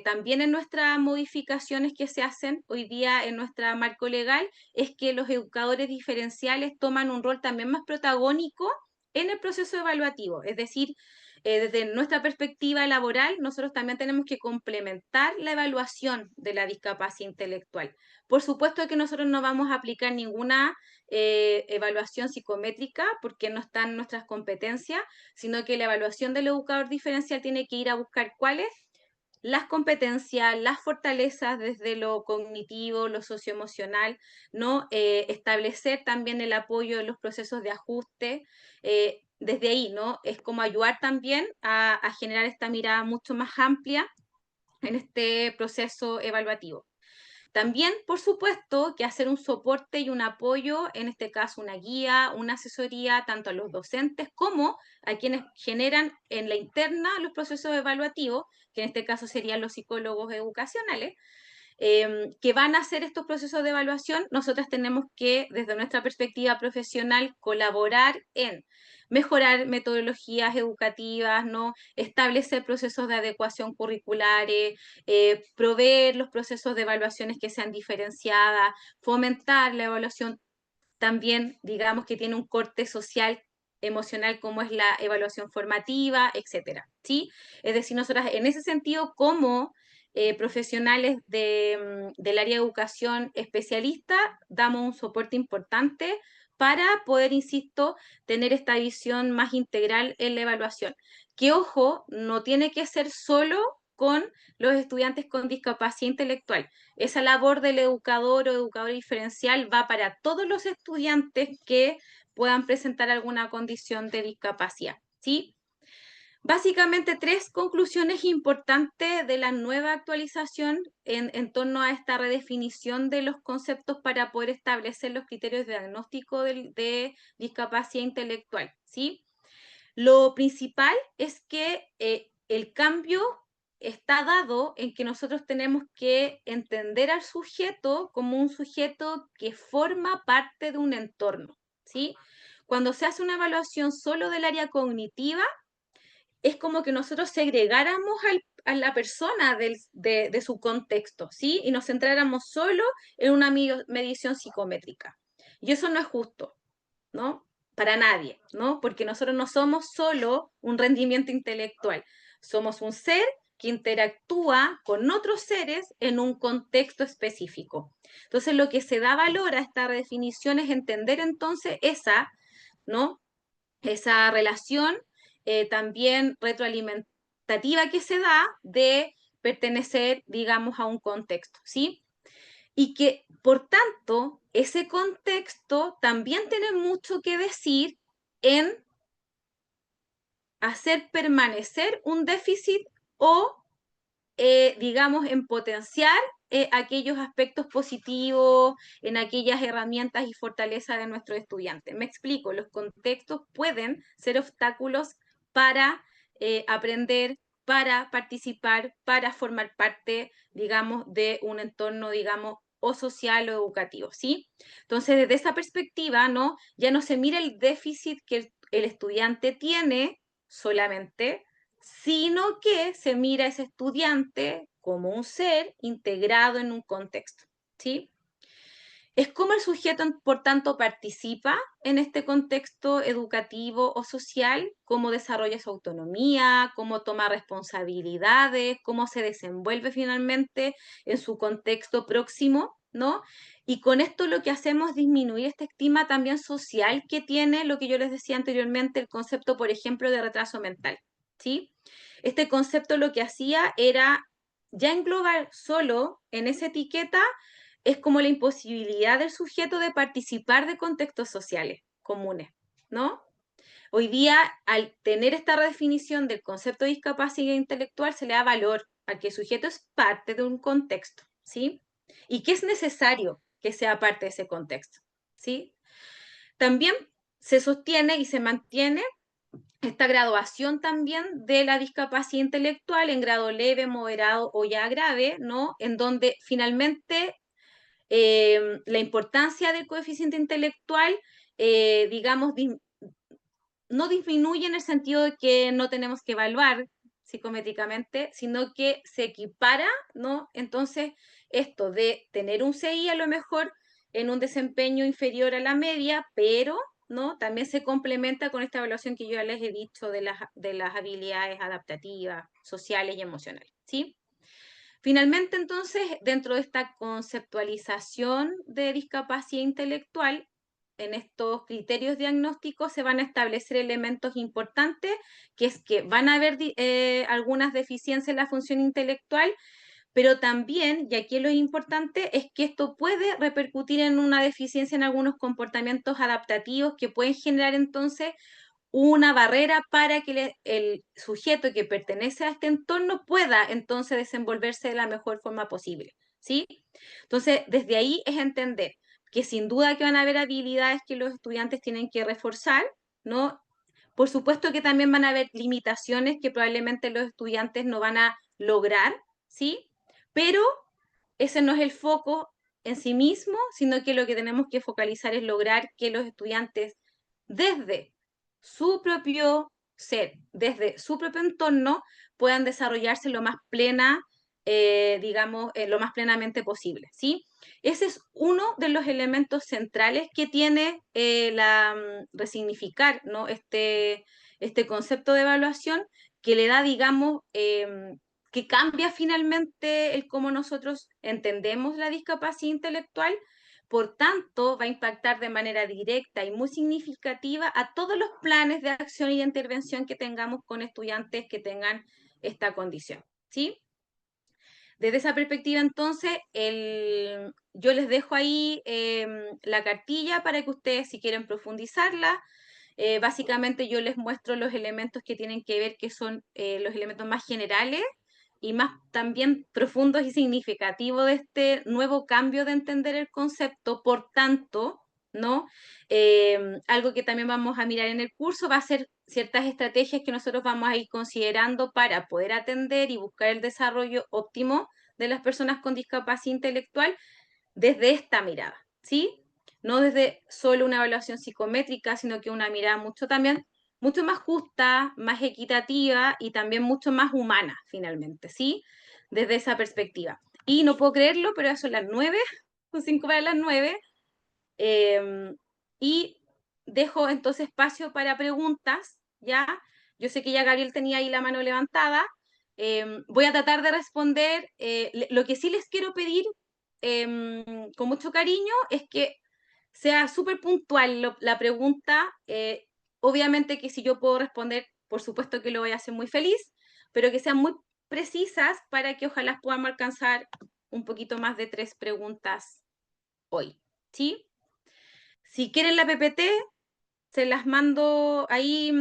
también en nuestras modificaciones que se hacen hoy día en nuestro marco legal es que los educadores diferenciales toman un rol también más protagónico en el proceso evaluativo, es decir, desde nuestra perspectiva laboral, nosotros también tenemos que complementar la evaluación de la discapacidad intelectual. Por supuesto que nosotros no vamos a aplicar ninguna evaluación psicométrica porque no están nuestras competencias, sino que la evaluación del educador diferencial tiene que ir a buscar cuáles las competencias, las fortalezas desde lo cognitivo, lo socioemocional, ¿no? Establecer también el apoyo en los procesos de ajuste. Desde ahí, ¿no? Es como ayudar también a generar esta mirada mucho más amplia en este proceso evaluativo. También, por supuesto, que hacer un soporte y un apoyo, en este caso una guía, una asesoría, tanto a los docentes como a quienes generan en la interna los procesos evaluativos, que en este caso serían los psicólogos educacionales, que van a hacer estos procesos de evaluación. Nosotras tenemos que, desde nuestra perspectiva profesional, colaborar en mejorar metodologías educativas, ¿no?, establecer procesos de adecuación curriculares, proveer los procesos de evaluaciones que sean diferenciadas, fomentar la evaluación también, digamos, que tiene un corte social, emocional, como es la evaluación formativa, etcétera, ¿sí? Es decir, nosotras en ese sentido, como profesionales del área de educación especialista, damos un soporte importante para poder, insisto, tener esta visión más integral en la evaluación. Que, ojo, no tiene que ser solo con los estudiantes con discapacidad intelectual. Esa labor del educador o educador diferencial va para todos los estudiantes que puedan presentar alguna condición de discapacidad, ¿sí? Básicamente, 3 conclusiones importantes de la nueva actualización en torno a esta redefinición de los conceptos para poder establecer los criterios de diagnóstico de discapacidad intelectual, ¿sí? Lo principal es que el cambio está dado en que nosotros tenemos que entender al sujeto como un sujeto que forma parte de un entorno, ¿sí? Cuando se hace una evaluación solo del área cognitiva, es como que nosotros segregáramos a la persona de su contexto, ¿sí? Y nos centráramos solo en una medición psicométrica. Y eso no es justo, ¿no? Para nadie, ¿no? Porque nosotros no somos solo un rendimiento intelectual, somos un ser que interactúa con otros seres en un contexto específico. Entonces, lo que se da valor a esta redefinición es entender entonces esa, ¿no? Esa relación también retroalimentativa que se da de pertenecer, digamos, a un contexto, ¿sí? Y que, por tanto, ese contexto también tiene mucho que decir en hacer permanecer un déficit o, digamos, en potenciar aquellos aspectos positivos, en aquellas herramientas y fortalezas de nuestros estudiantes. Me explico, los contextos pueden ser obstáculos para aprender, para participar, para formar parte, digamos, de un entorno, digamos, o social o educativo, ¿sí? Entonces, desde esa perspectiva, ¿no? Ya no se mira el déficit que el estudiante tiene solamente, sino que se mira a ese estudiante como un ser integrado en un contexto, ¿sí? Es como el sujeto, por tanto, participa en este contexto educativo o social, cómo desarrolla su autonomía, cómo toma responsabilidades, cómo se desenvuelve finalmente en su contexto próximo, ¿no? Y con esto lo que hacemos es disminuir esta estigma también social que tiene lo que yo les decía anteriormente, el concepto, por ejemplo, de retraso mental, ¿sí? Este concepto lo que hacía era ya englobar solo en esa etiqueta es como la imposibilidad del sujeto de participar de contextos sociales comunes, ¿no? Hoy día, al tener esta redefinición del concepto de discapacidad intelectual, se le da valor a que el sujeto es parte de un contexto, ¿sí? Y que es necesario que sea parte de ese contexto, ¿sí? También se sostiene y se mantiene esta graduación también de la discapacidad intelectual en grado leve, moderado o ya grave, ¿no? En donde finalmente la importancia del coeficiente intelectual, digamos, no disminuye en el sentido de que no tenemos que evaluar psicométricamente, sino que se equipara, ¿no? Entonces, esto de tener un CI a lo mejor en un desempeño inferior a la media, pero, ¿no? También se complementa con esta evaluación que yo ya les he dicho de las habilidades adaptativas, sociales y emocionales, ¿sí? Finalmente, entonces, dentro de esta conceptualización de discapacidad intelectual, en estos criterios diagnósticos se van a establecer elementos importantes, que es que van a haber algunas deficiencias en la función intelectual, pero también, y aquí lo importante, es que esto puede repercutir en una deficiencia en algunos comportamientos adaptativos que pueden generar entonces una barrera para que el sujeto que pertenece a este entorno pueda entonces desenvolverse de la mejor forma posible, ¿sí? Entonces, desde ahí es entender que sin duda que van a haber habilidades que los estudiantes tienen que reforzar, ¿no? Por supuesto que también van a haber limitaciones que probablemente los estudiantes no van a lograr, ¿sí? Pero ese no es el foco en sí mismo, sino que lo que tenemos que focalizar es lograr que los estudiantes desde su propio ser, desde su propio entorno, puedan desarrollarse lo más plena, digamos, lo más plenamente posible, ¿sí? Ese es uno de los elementos centrales que tiene resignificar, ¿no? Este concepto de evaluación que le da, digamos, que cambia finalmente el cómo nosotros entendemos la discapacidad intelectual. Por tanto, va a impactar de manera directa y muy significativa a todos los planes de acción y de intervención que tengamos con estudiantes que tengan esta condición, ¿sí? Desde esa perspectiva, entonces, yo les dejo ahí la cartilla para que ustedes, si quieren profundizarla, básicamente yo les muestro los elementos que tienen que ver, que son los elementos más generales y más también profundos y significativos de este nuevo cambio de entender el concepto. Por tanto, ¿no? Algo que también vamos a mirar en el curso va a ser ciertas estrategias que nosotros vamos a ir considerando para poder atender y buscar el desarrollo óptimo de las personas con discapacidad intelectual desde esta mirada, ¿sí? No desde solo una evaluación psicométrica, sino que una mirada mucho más justa, más equitativa y también mucho más humana, finalmente, ¿sí? Desde esa perspectiva. Y no puedo creerlo, pero ya son las 9, son 5 para las 9. Y dejo entonces espacio para preguntas, ¿ya? Yo sé que ya Gabriel tenía ahí la mano levantada. Voy a tratar de responder. Lo que sí les quiero pedir con mucho cariño es que sea súper puntual la pregunta. Obviamente que si yo puedo responder, por supuesto que lo voy a hacer muy feliz, pero que sean muy precisas para que ojalá podamos alcanzar un poquito más de 3 preguntas hoy, ¿sí? Si quieren la PPT, se las mando ahí.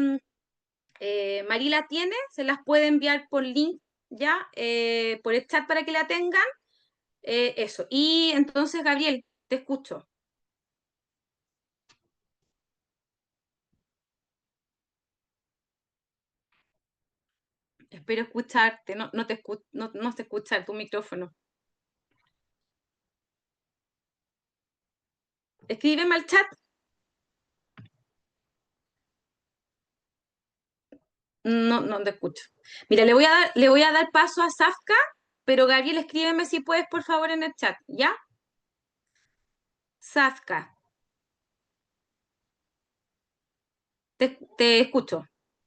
Marila tiene, se las puede enviar por link ya, por el chat para que la tengan. Eso. Y entonces, Gabriel, te escucho. Espero escucharte. No se escucha tu micrófono. Escríbeme al chat. No te escucho. Mira, le voy a dar paso a Safka, pero Gabriel, escríbeme si puedes, por favor, en el chat, ¿ya? Safka, te escucho.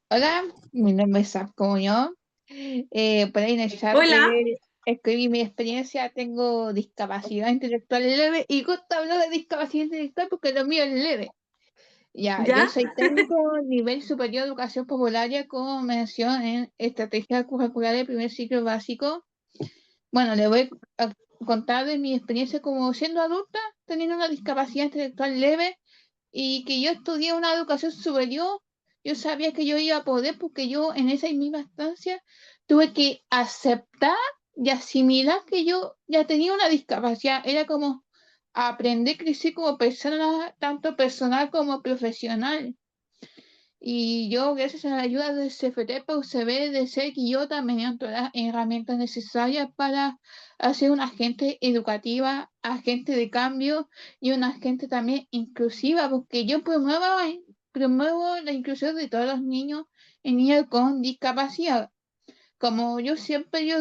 Hola, mi nombre es Saf como yo. Por ahí en el chat Hola. escribí mi experiencia. Tengo discapacidad intelectual leve y justo hablo de discapacidad intelectual porque lo mío es leve. Ya, yo ¿Ya? soy técnico nivel superior de educación popularia con mención en estrategia curricular de primer ciclo básico. Bueno, le voy a contar de mi experiencia como siendo adulta, teniendo una discapacidad intelectual leve y que yo estudié una educación superior. Yo sabía que yo iba a poder porque yo en esa misma instancia tuve que aceptar y asimilar que yo ya tenía una discapacidad. Era como aprender a crecer como persona, tanto personal como profesional. Y yo, gracias a la ayuda del CFT, ve de ser guiota mediante las herramientas necesarias para hacer una agente educativa, agente de cambio y una agente también inclusiva, porque yo promuevo la inclusión de todos los niños y niñas con discapacidad. Como yo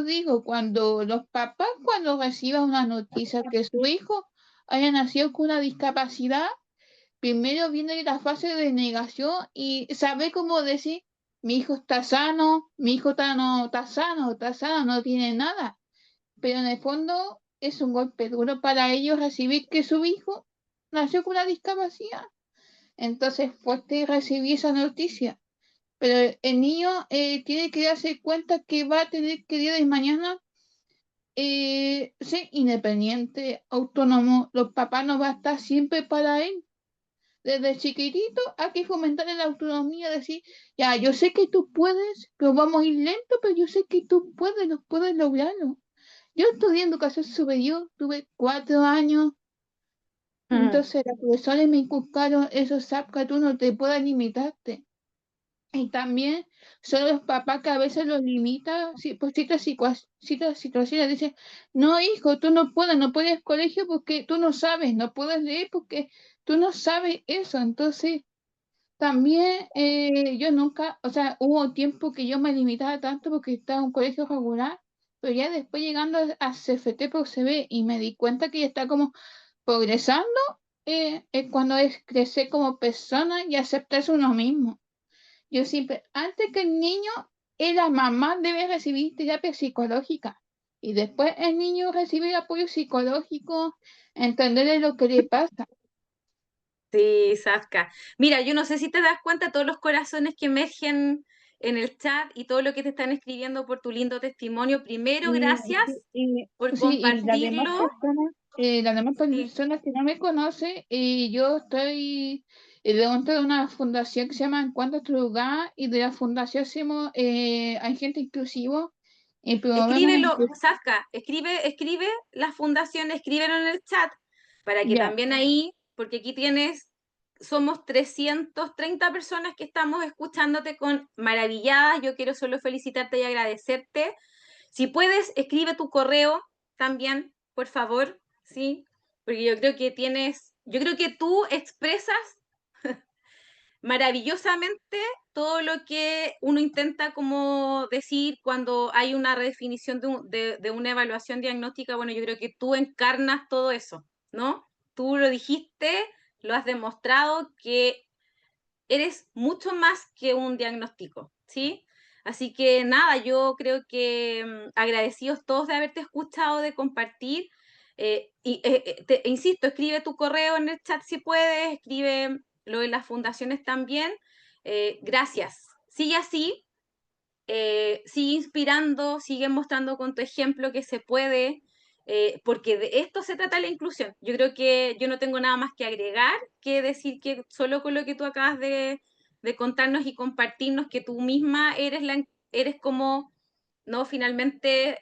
digo, cuando los papás, cuando reciban una noticia que su hijo haya nacido con una discapacidad, primero viene la fase de negación y saber cómo decir, mi hijo está sano, mi hijo está sano, no tiene nada. Pero en el fondo es un golpe duro para ellos recibir que su hijo nació con una discapacidad. Entonces, fuerte recibir esa noticia. Pero el niño tiene que darse cuenta que va a tener que día de mañana ser independiente, autónomo. Los papás no van a estar siempre para él. Desde chiquitito hay que fomentar la autonomía, decir, ya, yo sé que tú puedes, pero vamos a ir lento, pero yo sé que tú puedes, lo puedes lograrlo. Yo estudié en educación superior, tuve 4 años, entonces las profesores me inculcaron esos que tú no te puedas limitarte. Y también son los papás que a veces los limitan, por ciertas situaciones, dicen, no hijo, tú no puedes al colegio porque tú no sabes, no puedes leer porque tú no sabes eso. Entonces, también yo nunca, o sea, hubo tiempo que yo me limitaba tanto porque estaba en un colegio regular, pero ya después llegando a CFT por CB y me di cuenta que ya está como progresando, es cuando es crecer como persona y aceptarse uno mismo. Yo siempre, antes que el niño, la mamá debe recibir terapia psicológica y después el niño recibe apoyo psicológico, entenderle lo que le pasa. Sí, Safka. Mira, yo no sé si te das cuenta todos los corazones que emergen en el chat y todo lo que te están escribiendo por tu lindo testimonio. Primero, gracias por Sí, y compartirlo. las demás Sí. personas que no me conocen, yo estoy dentro de una fundación que se llama Encuentra tu lugar y de la fundación hacemos agente inclusivo y promovemos la Escríbelo, inclusión. Safka, escribe la fundación, escríbelo en el chat para que Ya, también ahí, porque aquí somos 330 personas que estamos escuchándote con maravilladas. Yo quiero solo felicitarte y agradecerte. Si puedes, escribe tu correo también, por favor, ¿sí? Porque yo creo que tú expresas maravillosamente todo lo que uno intenta como decir cuando hay una redefinición de una evaluación diagnóstica. Bueno, yo creo que tú encarnas todo eso, ¿no? Tú lo dijiste, lo has demostrado que eres mucho más que un diagnóstico, ¿sí? Así que nada, yo creo que agradecidos todos de haberte escuchado, de compartir. Insisto, escribe tu correo en el chat si puedes, escribe lo de las fundaciones también. Gracias. Sigue así, sigue inspirando, sigue mostrando con tu ejemplo que se puede, porque de esto se trata la inclusión. Yo creo que yo no tengo nada más que agregar que decir que solo con lo que tú acabas de contarnos y compartirnos, que tú misma eres como, ¿no? Finalmente,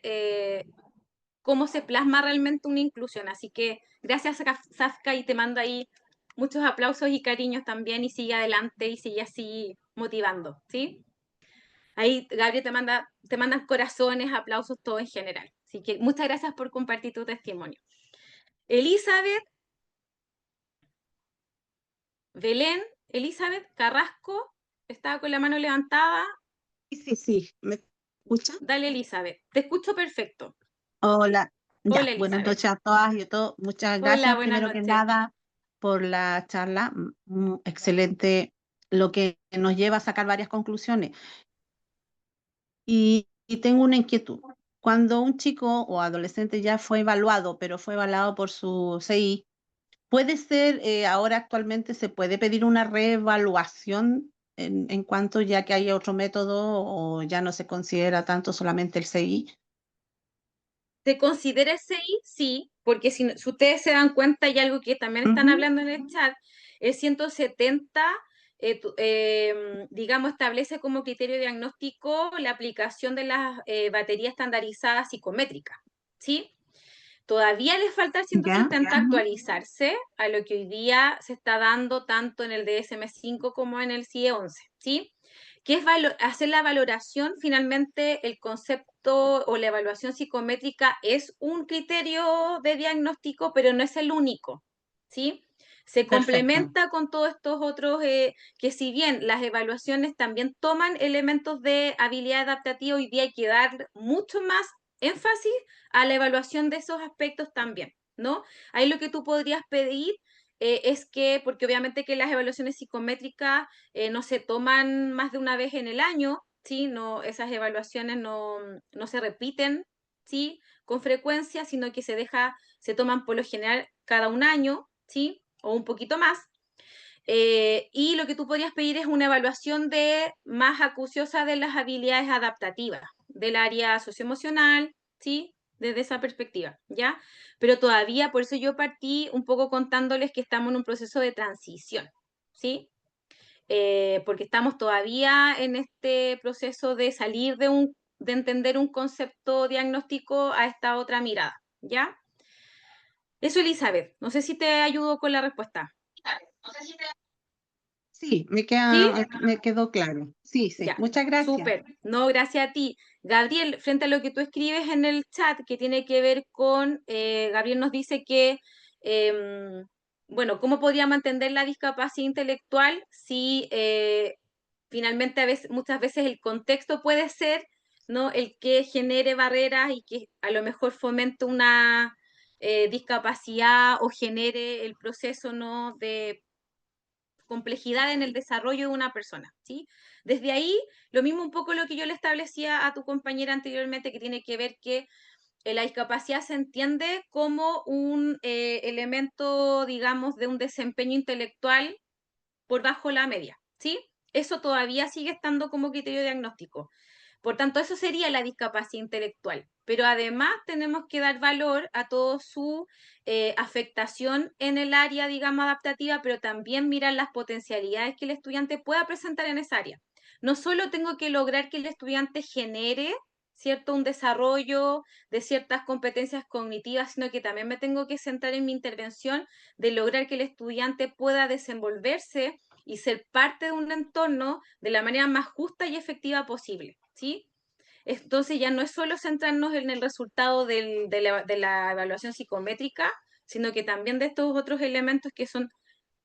cómo se plasma realmente una inclusión. Así que gracias, Safka, y te mando ahí muchos aplausos y cariños también, y sigue adelante y sigue así motivando, ¿sí? Ahí Gabriel te mandan corazones, aplausos, todo en general. Así que muchas gracias por compartir tu testimonio. Elizabeth, Belén, Elizabeth Carrasco, estaba con la mano levantada. Sí, ¿me escucha? Dale, Elizabeth. Te escucho perfecto. Hola, ya, Hola, buenas Elizabeth. noches a todas y a todos. Muchas Hola, gracias buenas primero que noches. nada por la charla. Excelente, lo que nos lleva a sacar varias conclusiones. Y tengo una inquietud. Cuando un chico o adolescente ya fue evaluado, pero fue evaluado por su CI, ¿puede ser, ahora actualmente se puede pedir una reevaluación en cuanto ya que haya otro método o ya no se considera tanto solamente el CI? ¿Se considera SI? Sí, porque si ustedes se dan cuenta, hay algo que también están Ujú. hablando en el chat, el 170, digamos, establece como criterio diagnóstico la aplicación de las baterías estandarizadas psicométricas, ¿sí? Todavía les falta el Ya. 170 actualizarse a lo que hoy día se está dando tanto en el DSM-5 como en el CIE-11, ¿sí? Que es hacer la valoración. Finalmente, el concepto o la evaluación psicométrica es un criterio de diagnóstico, pero no es el único, ¿sí? Se Perfecto. complementa con todos estos otros, que si bien las evaluaciones también toman elementos de habilidad adaptativa, hoy día hay que dar mucho más énfasis a la evaluación de esos aspectos también, ¿no? Ahí lo que tú podrías pedir es que, porque obviamente que las evaluaciones psicométricas no se toman más de una vez en el año, ¿sí? No, esas evaluaciones no se repiten, ¿sí? Con frecuencia, sino que se toman por lo general cada un año, ¿sí? O un poquito más. Y lo que tú podrías pedir es una evaluación más acuciosa de las habilidades adaptativas del área socioemocional, ¿sí? Desde esa perspectiva, ¿ya? Pero todavía, por eso yo partí un poco contándoles que estamos en un proceso de transición, ¿sí? Porque estamos todavía en este proceso de salir de entender un concepto diagnóstico a esta otra mirada, ¿ya? Eso, Elizabeth, no sé si te ayudo con la respuesta. Sí, ¿Sí? me quedó claro. Sí, Ya, muchas gracias. súper. No, gracias a ti. Gabriel, frente a lo que tú escribes en el chat, que tiene que ver con, Gabriel nos dice que, bueno, ¿cómo podría mantener la discapacidad intelectual si finalmente muchas veces el contexto puede ser, ¿no? El que genere barreras y que a lo mejor fomente una discapacidad o genere el proceso, ¿no? De complejidad en el desarrollo de una persona, ¿sí? Desde ahí, lo mismo un poco lo que yo le establecía a tu compañera anteriormente, que tiene que ver que la discapacidad se entiende como un elemento, digamos, de un desempeño intelectual por bajo la media, ¿sí? Eso todavía sigue estando como criterio diagnóstico. Por tanto, eso sería la discapacidad intelectual. Pero además tenemos que dar valor a toda su afectación en el área, digamos, adaptativa, pero también mirar las potencialidades que el estudiante pueda presentar en esa área. No solo tengo que lograr que el estudiante genere, ¿cierto? Un desarrollo de ciertas competencias cognitivas, sino que también me tengo que centrar en mi intervención de lograr que el estudiante pueda desenvolverse y ser parte de un entorno de la manera más justa y efectiva posible, ¿sí? Entonces ya no es solo centrarnos en el resultado de la evaluación psicométrica, sino que también de estos otros elementos que son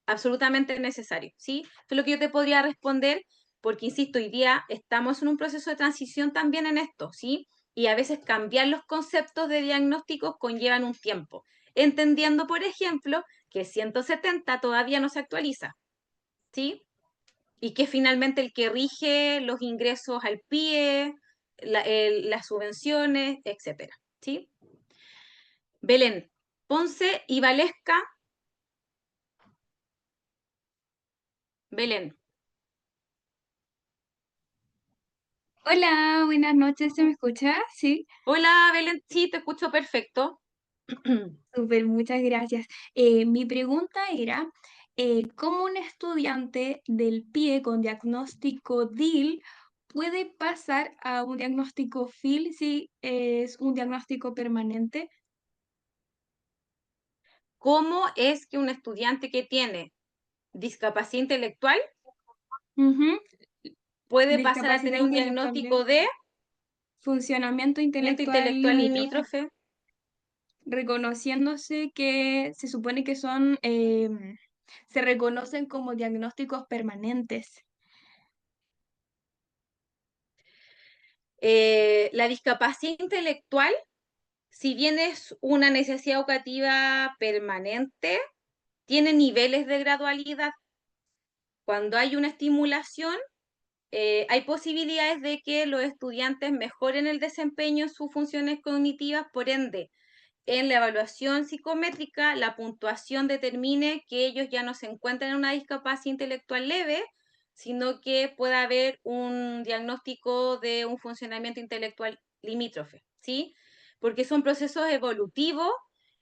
absolutamente necesarios, ¿sí? Esto es lo que yo te podría responder, porque insisto, hoy día estamos en un proceso de transición también en esto, ¿sí? Y a veces cambiar los conceptos de diagnóstico conllevan un tiempo, entendiendo, por ejemplo, que el 170 todavía no se actualiza, ¿sí? Y que finalmente el que rige los ingresos al PIE, las subvenciones, etcétera, ¿sí? Belén, Ponce y Valesca. Belén. Hola, buenas noches, ¿se me escucha? Sí, Hola, Belén, sí, te escucho perfecto. súper, muchas gracias. Mi pregunta era, ¿cómo un estudiante del PIE con diagnóstico DIL puede pasar a un diagnóstico FIL si es un diagnóstico permanente? ¿Cómo es que un estudiante que tiene discapacidad intelectual Ujú. puede pasar a Discapacidad tener un intelectual diagnóstico leve. de Funcionamiento mente intelectual intelectual limítrofe, limítrofe? reconociéndose que se supone que son, se reconocen como diagnósticos permanentes. La discapacidad intelectual, si bien es una necesidad educativa permanente, tiene niveles de gradualidad. Cuando hay una estimulación, hay posibilidades de que los estudiantes mejoren el desempeño en sus funciones cognitivas, por ende, en la evaluación psicométrica, la puntuación determine que ellos ya no se encuentran en una discapacidad intelectual leve, sino que pueda haber un diagnóstico de un funcionamiento intelectual limítrofe, ¿sí? Porque son procesos evolutivos,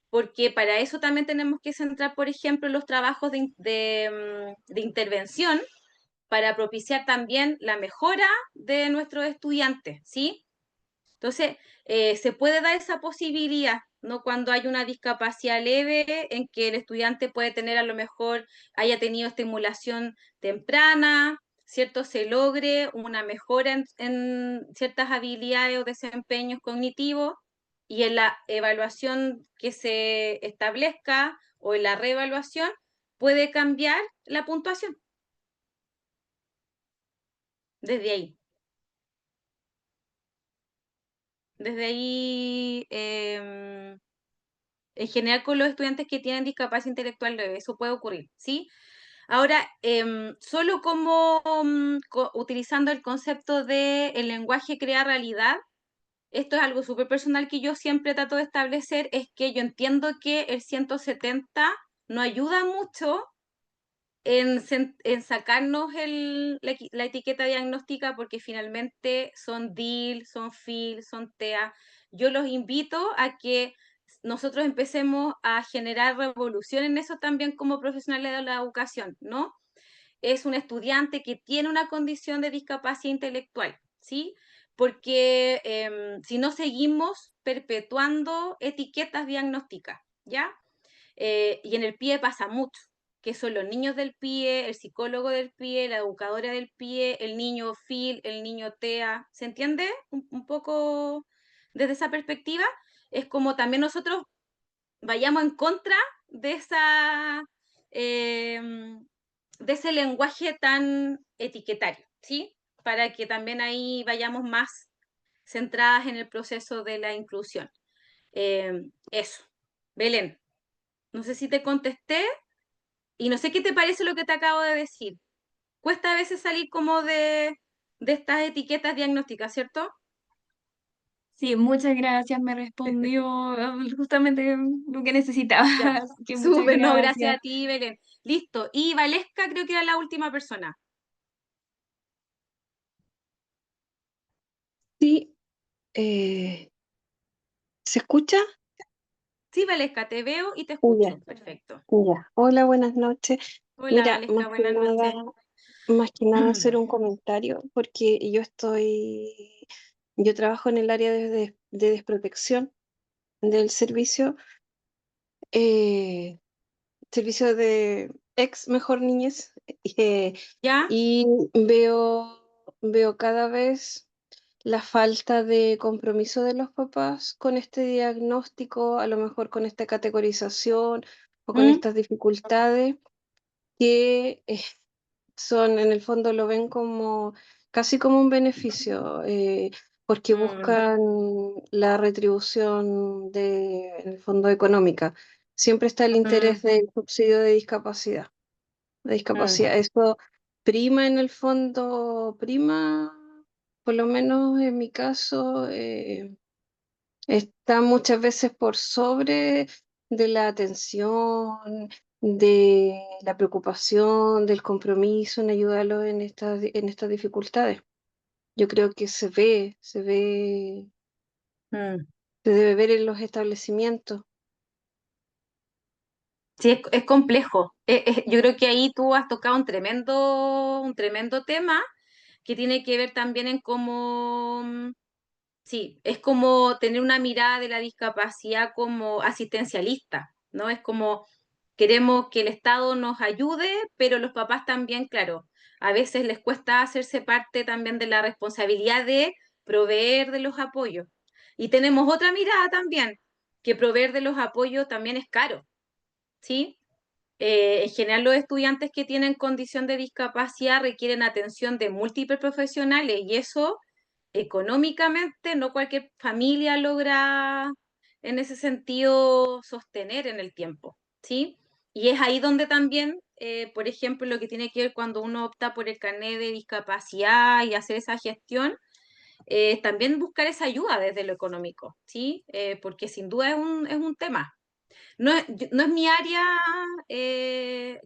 porque para eso también tenemos que centrar, por ejemplo, los trabajos de intervención para propiciar también la mejora de nuestros estudiantes, ¿sí? Entonces, se puede dar esa posibilidad, ¿no? Cuando hay una discapacidad leve en que el estudiante puede tener a lo mejor, haya tenido estimulación temprana, ¿cierto? Se logre una mejora en ciertas habilidades o desempeños cognitivos y en la evaluación que se establezca o en la reevaluación puede cambiar la puntuación desde ahí. Desde ahí, en general con los estudiantes que tienen discapacidad intelectual leve, eso puede ocurrir, ¿sí? Ahora, solo como utilizando el concepto de el lenguaje crea realidad, esto es algo súper personal que yo siempre trato de establecer, es que yo entiendo que el 170 no ayuda mucho en sacarnos la etiqueta diagnóstica porque finalmente son DIL, son FIL, son TEA. Yo los invito a que nosotros empecemos a generar revolución en eso también como profesionales de la educación, ¿no? Es un estudiante que tiene una condición de discapacidad intelectual, ¿sí? Porque si no seguimos perpetuando etiquetas diagnósticas, ¿ya? Y en el PIE pasa mucho, que son los niños del PIE, el psicólogo del PIE, la educadora del PIE, el niño FIL, el niño TEA. ¿Se entiende? Un poco desde esa perspectiva. Es como también nosotros vayamos en contra de de ese lenguaje tan etiquetario, ¿sí? Para que también ahí vayamos más centradas en el proceso de la inclusión. Eso. Belén. No sé si te contesté y no sé qué te parece lo que te acabo de decir. Cuesta a veces salir como de estas etiquetas diagnósticas, ¿cierto? Sí, muchas gracias, me respondió justamente lo que necesitaba, Ya, así que muchas súper, no, gracias gracias. a ti, Belén. Listo. Y Valesca creo que era la última persona. Sí, ¿se escucha? Sí, Valesca, te veo y te Ya, escucho. Perfecto. ya. Hola, buenas noches. Hola, Mira, Valesca, buenas noches. más que nada hacer un comentario porque yo estoy Yo trabajo en el área de desprotección del eh, servicio de ex mejor niñez, ¿Ya? y veo cada vez la falta de compromiso de los papás con este diagnóstico, a lo mejor con esta categorización o con ¿Mm? estas dificultades que son, en el fondo lo ven como casi como un beneficio, porque Mm, buscan la retribución en el fondo económica. Siempre está el mm, interés del subsidio de mm, discapacidad. Eso prima en el fondo, prima, por lo menos en mi caso, está muchas veces por sobre de la atención, de la preocupación, del compromiso en ayudarlos en estas dificultades. Yo creo que mm. se debe ver en los establecimientos. Sí, es complejo. Yo creo que ahí tú has tocado un tremendo tema que tiene que ver también en cómo, sí, es como tener una mirada de la discapacidad como asistencialista, ¿no? Es como queremos que el Estado nos ayude, pero los papás también, claro, a veces les cuesta hacerse parte también de la responsabilidad de proveer de los apoyos. Y tenemos otra mirada también, que proveer de los apoyos también es caro, ¿sí? En general, los estudiantes que tienen condición de discapacidad requieren atención de múltiples profesionales y eso económicamente no cualquier familia logra en ese sentido sostener en el tiempo, ¿sí? Y es ahí donde también, por ejemplo, lo que tiene que ver cuando uno opta por el carnet de discapacidad y hacer esa gestión, también buscar esa ayuda desde lo económico, ¿sí? Porque sin duda es un tema. No es mi área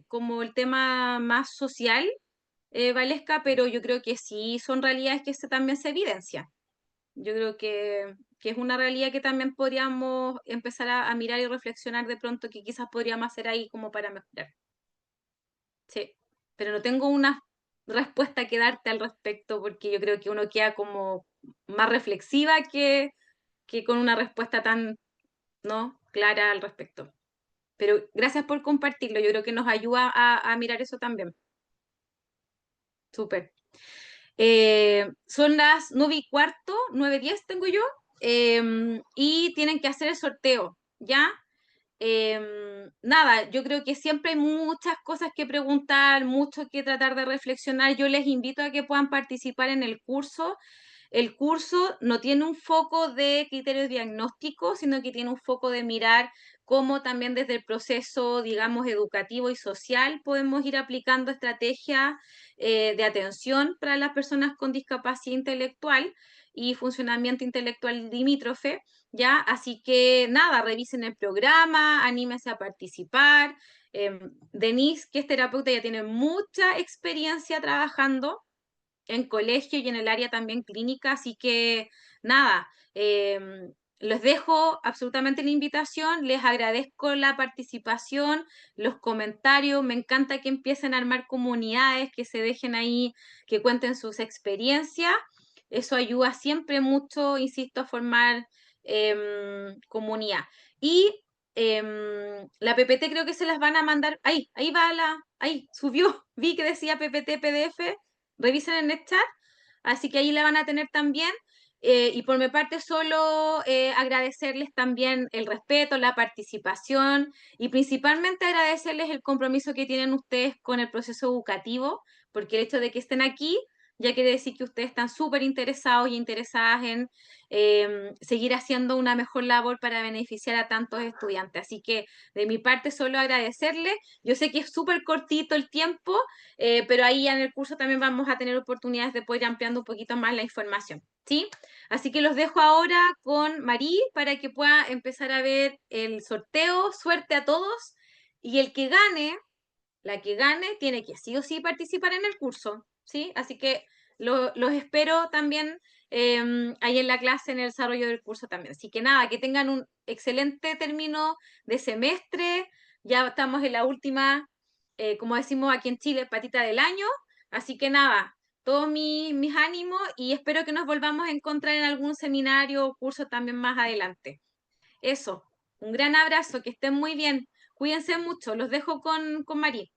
como el tema más social, Valesca, pero yo creo que sí son realidades que también se evidencian. Yo creo que es una realidad que también podríamos empezar a mirar y reflexionar de pronto que quizás podríamos hacer ahí como para mejorar. Sí, pero no tengo una respuesta que darte al respecto porque yo creo que uno queda como más reflexiva que con una respuesta tan, ¿no?, clara al respecto. Pero gracias por compartirlo, yo creo que nos ayuda a mirar eso también. Súper. Son las 9:15, 9:10 tengo yo, y tienen que hacer el sorteo, ¿ya? Nada, yo creo que siempre hay muchas cosas que preguntar, mucho que tratar de reflexionar. Yo les invito a que puedan participar en el curso. El curso no tiene un foco de criterios diagnósticos, sino que tiene un foco de mirar cómo también desde el proceso, digamos, educativo y social podemos ir aplicando estrategias de atención para las personas con discapacidad intelectual y funcionamiento intelectual limítrofe, ¿ya? Así que nada, revisen el programa, anímense a participar. Denise, que es terapeuta, ya tiene mucha experiencia trabajando en colegio y en el área también clínica, así que nada, les dejo absolutamente la invitación, les agradezco la participación, los comentarios, me encanta que empiecen a armar comunidades, que se dejen ahí, que cuenten sus experiencias, eso ayuda siempre mucho, insisto, a formar comunidad. Y la PPT creo que se las van a mandar, ahí va ahí subió, vi que decía PPT PDF, revisen en el chat, así que ahí la van a tener también. Y por mi parte solo agradecerles también el respeto, la participación y principalmente agradecerles el compromiso que tienen ustedes con el proceso educativo, porque el hecho de que estén aquí ya quiere decir que ustedes están súper interesados y interesadas en seguir haciendo una mejor labor para beneficiar a tantos estudiantes. Así que de mi parte solo agradecerles. Yo sé que es súper cortito el tiempo, pero ahí en el curso también vamos a tener oportunidades de poder ir ampliando un poquito más la información, ¿sí? Así que los dejo ahora con Marí para que pueda empezar a ver el sorteo. Suerte a todos y el que gane, la que gane, tiene que sí o sí participar en el curso, ¿sí? Así que los espero también ahí en la clase, en el desarrollo del curso también. Así que nada, que tengan un excelente término de semestre. Ya estamos en la última, como decimos aquí en Chile, patita del año. Así que nada, todos mis ánimos y espero que nos volvamos a encontrar en algún seminario o curso también más adelante. Eso, un gran abrazo, que estén muy bien. Cuídense mucho, los dejo con Marí.